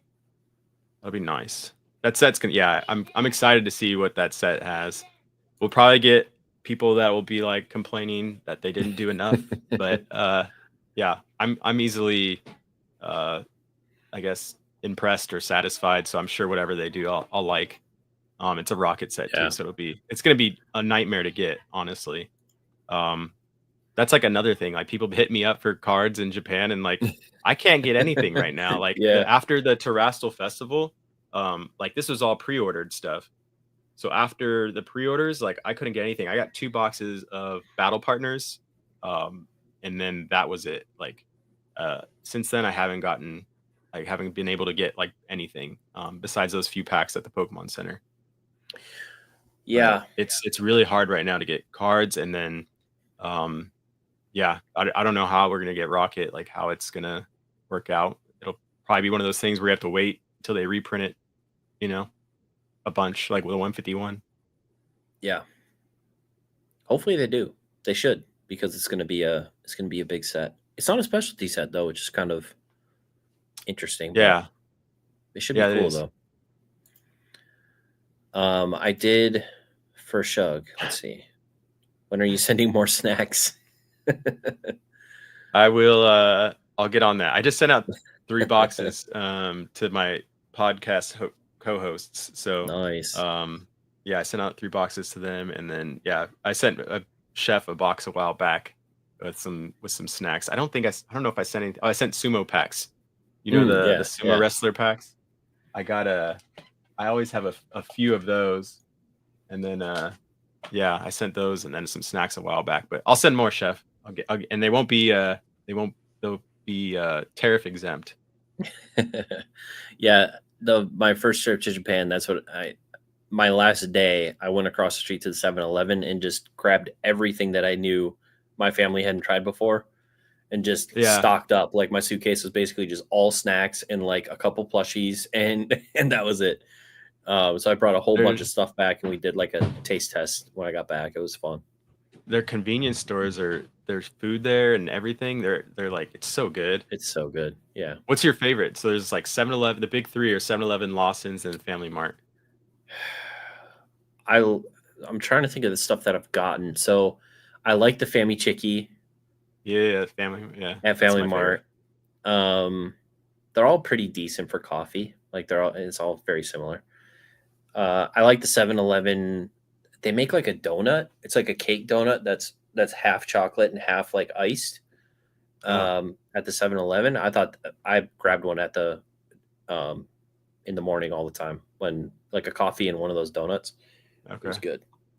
nice. That set's gonna. Yeah, I'm excited to see what that set has. We'll probably get people that will be like complaining that they didn't do enough, but yeah, I'm easily I guess impressed or satisfied. So I'm sure whatever they do, I'll like. It's a Rocket set too, Yeah. so it's gonna be a nightmare to get, honestly. Um, that's like another thing. Like people hit me up for cards in Japan, and like I can't get anything right now. Like Yeah. after the Terastal Festival, like this was all pre-ordered stuff. So after the pre-orders, like I couldn't get anything. I got 2 boxes of battle partners, and then that was it. Like since then, I haven't been able to get like anything besides those few packs at the Pokemon Center. But Yeah. it's really hard right now to get cards, and then um, yeah, I don't know how we're gonna get Rocket, like how it's gonna work out. It'll probably be one of those things where you have to wait until they reprint it, you know, a bunch like with a 151. Yeah. Hopefully they do. They should because it's gonna be a big set. It's not a specialty set though, which is kind of interesting, but Yeah, it should be yeah, it cool is. though. I did for Shug. Let's see. When are you sending more snacks? I will. I'll get on that. I just sent out 3 boxes to my podcast co-hosts. So Nice. yeah, I sent out 3 boxes to them, and then yeah, I sent a chef a box a while back with some snacks. I don't know if I sent any. Oh, I sent sumo packs. You know the Yeah, sumo yeah. wrestler packs. I got a. I always have a few of those, and then yeah, I sent those and then some snacks a while back. But I'll send more, chef. And they won't be they'll be tariff exempt. Yeah, my first trip to Japan, that's what my last day, I went across the street to the 7-Eleven and just grabbed everything that I knew my family hadn't tried before and just Yeah, stocked up. Like my suitcase was basically just all snacks and like a couple plushies and and that was it. So I brought a whole bunch of there's stuff back and we did like a taste test when I got back. It was fun. their convenience stores are there's food there and everything. They're like it's so good. It's so good. Yeah. What's your favorite? So there's like 7-Eleven, the big 3 are 7-Eleven, Lawson's, and Family Mart. I I'm trying to think of the stuff that I've gotten. So I like the Family Chicky Yeah, Family. Yeah, at that's Family my favorite. Mart. Um, they're all pretty decent for coffee. Like it's all very similar. I like the 7-Eleven. They make like a donut. It's like a cake donut that's half chocolate and half like iced. Oh, At the 7-Eleven, I thought I grabbed one at the um in the morning all the time when like a coffee and one of those donuts. It was okay.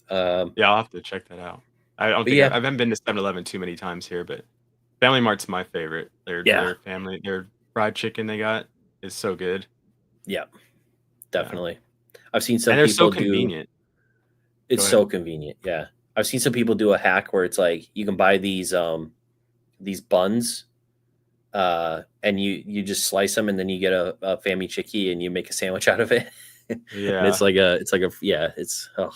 good. Yeah, I'll have to check that out. I don't But think yeah, I haven't been to 7-Eleven too many times here, but Family Mart's my favorite. yeah, Their fried chicken they got is so good. yeah, Yeah. definitely. I've seen some And they're so people do. convenient. It's Go ahead. so convenient. Yeah, I've seen some people do a hack where it's like you can buy these buns, and you just slice them and then you get a Family Chicky and you make a sandwich out of it. And Yeah. it's like a yeah, it's oh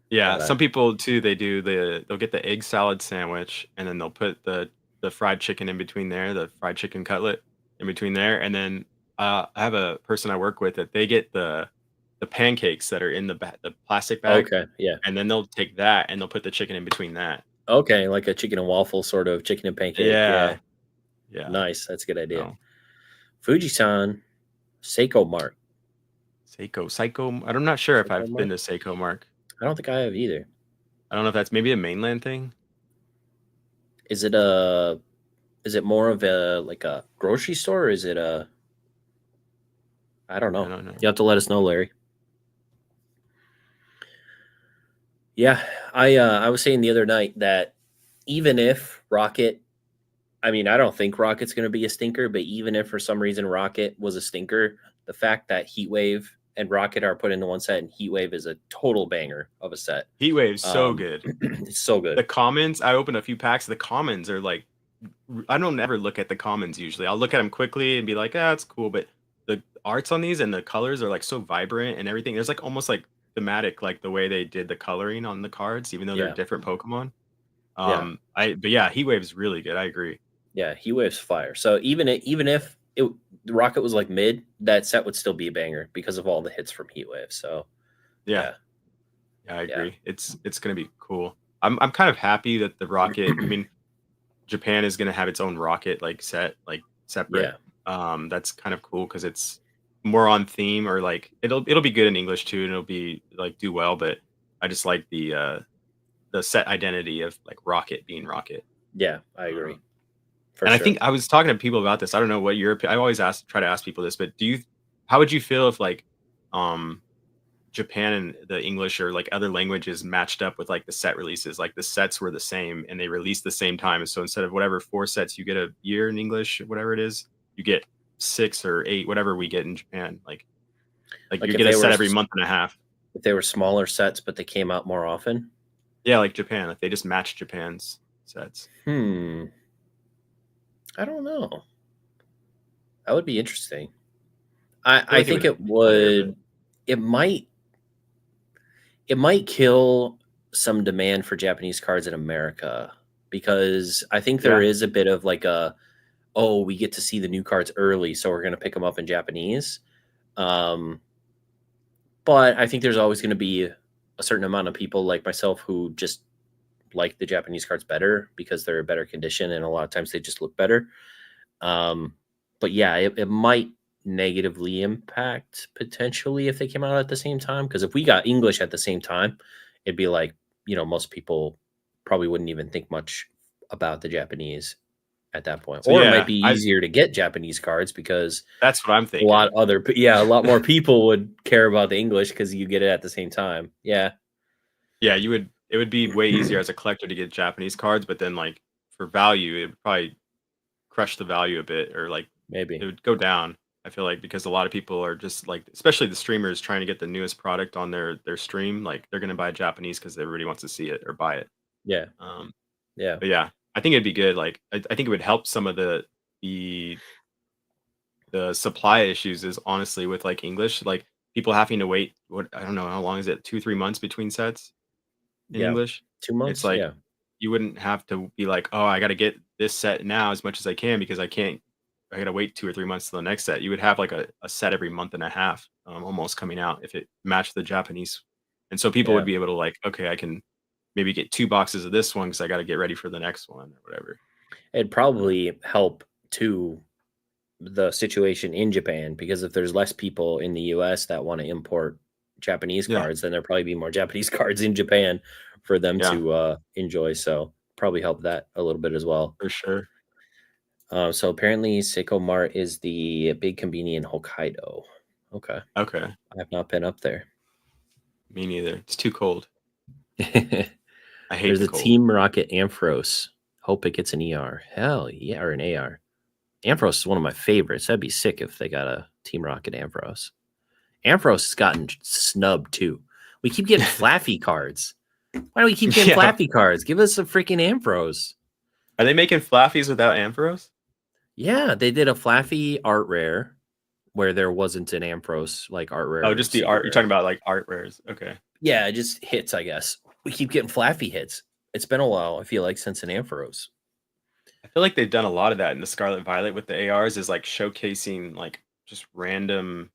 Yeah, god some people too, they'll get the egg salad sandwich and then they'll put the fried chicken in between there, the fried chicken cutlet in between there, and then I have a person I work with that they get the pancakes that are in the plastic bag, okay, yeah, and then they'll take that and they'll put the chicken in between that. okay, like a chicken and waffle sort of chicken and pancake. Yeah, Yeah, yeah. nice. That's a good idea. So Fujisan Seiko Mart. Psycho. I'm not sure if Seiko I've been Mart. to Seiko Mark. I don't think I have either. I don't know if that's maybe a mainland thing. Is it a is it more of a like a grocery store or is it a I don't know. I don't know. You have to let us know, Larry. Yeah, I was saying the other night that even if Rocket, I mean, I don't think Rocket's going to be a stinker, but even if for some reason Rocket was a stinker, the fact that Heatwave and Rocket are put into one set and Heatwave is a total banger of a set. Heatwave's so good. It's so good. The commons, I opened a few packs. The commons are like, I don't ever look at the commons usually. I'll look at them quickly and be like, ah, it's cool. But the arts on these and the colors are like so vibrant and everything. There's like almost like thematic, like the way they did the coloring on the cards, even though they're Yeah. different Pokemon. Yeah. But yeah, Heatwave's really good. I agree. Yeah, Heatwave's fire. So even if the Rocket was like mid, that set would still be a banger because of all the hits from Heatwave. So Yeah, I agree. It's gonna be cool. I'm kind of happy that the Rocket. I mean, Japan is gonna have its own Rocket like set, like separate. That's kind of cool because it's more on theme, or like it'll be good in English too, and it'll be like do well. But I just like the set identity of like Rocket being Rocket. Yeah, I agree. And I think I was talking to people about this. I don't know what your I always try to ask people this, but how would you feel if like Japan and the English or like other languages matched up with like the set releases, like the sets were the same and they released the same time. So instead of whatever 4 sets you get a year in English, whatever it is, you get 6 or 8, whatever we get in Japan. Like you get a set every month and a half. If they were smaller sets, but they came out more often. Yeah, like Japan. Like they just matched Japan's sets. I don't know. That would be interesting. I think it would. It might kill some demand for Japanese cards in America because I think there is a bit of like we get to see the new cards early, so we're going to pick them up in Japanese. But I think there's always going to be a certain amount of people like myself who just like the Japanese cards better because they're in better condition, and a lot of times they just look better. But yeah, it might negatively impact potentially if they came out at the same time, because if we got English at the same time, it'd be like, most people probably wouldn't even think much about the Japanese at that point. So, or it might be easier to get Japanese cards because that's what I'm thinking. A lot more people would care about the English because you get it at the same time. Yeah, it would be way easier as a collector to get Japanese cards, but then like for value, it would probably crush the value a bit, or like maybe it would go down. I feel like because a lot of people are just like, especially the streamers trying to get the newest product on their stream, like they're going to buy Japanese because everybody wants to see it or buy it. Yeah. But yeah, I think it'd be good. Like I think it would help some of the supply issues is honestly with like English, like people having to wait. I don't know how long is it, 2-3 months between sets in English. 2 months. It's like you wouldn't have to be like, oh, I got to get this set now as much as I can because I got to wait 2 or 3 months to the next set. You would have like a set every month and a half almost coming out if it matched the Japanese. And so people would be able to like, okay, I can maybe get 2 boxes of this one because I got to get ready for the next one or whatever. It'd probably help too the situation in Japan, because if there's less people in the US that want to import Japanese cards, then there'll probably be more Japanese cards in Japan for them to enjoy. So probably help that a little bit as well. For sure. So apparently Seiko Mart is the big convenience in Hokkaido. Okay. I have not been up there. Me neither. It's too cold. I hate There's the a cold. Team Rocket Ampharos. Hope it gets an ER. Hell yeah, or an AR. Ampharos is one of my favorites. That'd be sick if they got a Team Rocket Ampharos. Ampharos has gotten snubbed too. We keep getting Flaffy cards. Why do we keep getting Flaffy cards? Give us a freaking Ampharos. Are they making Flaffies without Ampharos? Yeah, they did a Flaffy art rare where there wasn't an Ampharos like art rare. Oh, just the art. You're talking about like art rares. Okay. Yeah, just hits, I guess. We keep getting Flaffy hits. It's been a while, I feel like, since an Ampharos. I feel like they've done a lot of that in the Scarlet Violet with the ARs, is like showcasing like just random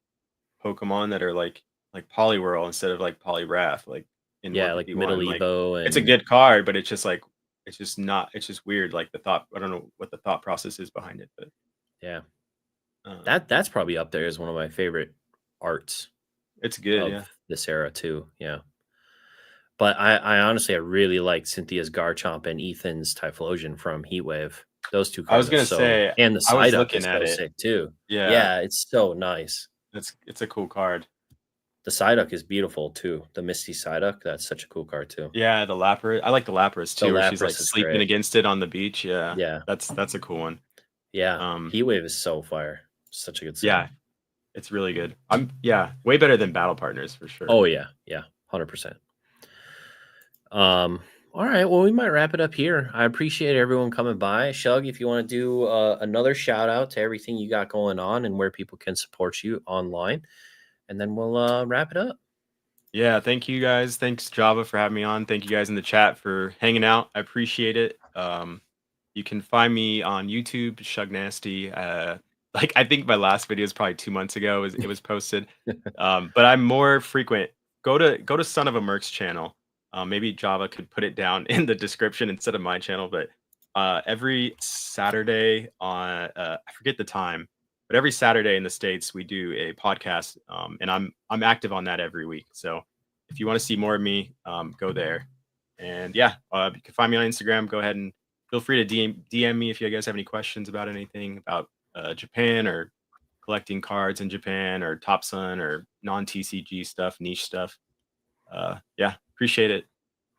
Pokemon that are like Poliwhirl instead of like Poliwrath, like in like Middle Evo. And it's a good card, but it's just like it's just weird. Like the thought, I don't know what the thought process is behind it, but yeah, that's probably up there as one of my favorite arts. It's good, of this era too. Yeah. But I honestly, I really like Cynthia's Garchomp and Ethan's Typhlosion from Heatwave. Those two cards. I was gonna say, and the side up is so sick too. Yeah, it's so nice. It's a cool card. The Psyduck is beautiful too. The Misty Psyduck, that's such a cool card too. Yeah, the Lapras. I like the Lapras The too, where she's like Lapras is sleeping great. against it on the beach. Yeah. Yeah. That's a cool one. Yeah. Heatwave is so fire. Such a good set. Yeah. It's really good. Way better than Battle Partners for sure. Oh yeah. Yeah. 100%. All right. Well, we might wrap it up here. I appreciate everyone coming by. Shug, if you want to do another shout out to everything you got going on and where people can support you online, and then we'll wrap it up. Yeah, thank you guys. Thanks Java for having me on. Thank you guys in the chat for hanging out. I appreciate it. You can find me on YouTube, Shug Nastee. Like I think my last video is probably 2 months ago. It was posted, but I'm more frequent. Go to Son of a Merc's channel. Maybe Java could put it down in the description instead of my channel. But every Saturday on I forget the time, but every Saturday in the States we do a podcast, and I'm active on that every week. So if you want to see more of me, go there. And yeah, you can find me on Instagram. Go ahead and feel free to DM me if you guys have any questions about anything about Japan or collecting cards in Japan or Top Sun or non-TCG stuff, niche stuff. Yeah, appreciate it.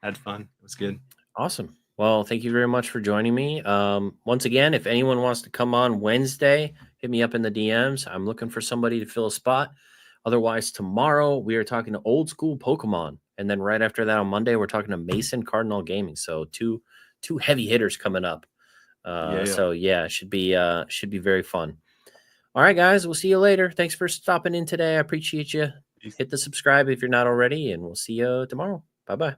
Had fun. It was good. Awesome. Well, thank you very much for joining me. Once again, if anyone wants to come on Wednesday, hit me up in the DMs. I'm looking for somebody to fill a spot. Otherwise, tomorrow we are talking to old school Pokemon. And then right after that on Monday, we're talking to Mason Cardinal Gaming. So two heavy hitters coming up. So yeah, it should be very fun. All right, guys, we'll see you later. Thanks for stopping in today. I appreciate you. Hit the subscribe if you're not already, and we'll see you tomorrow. Bye-bye.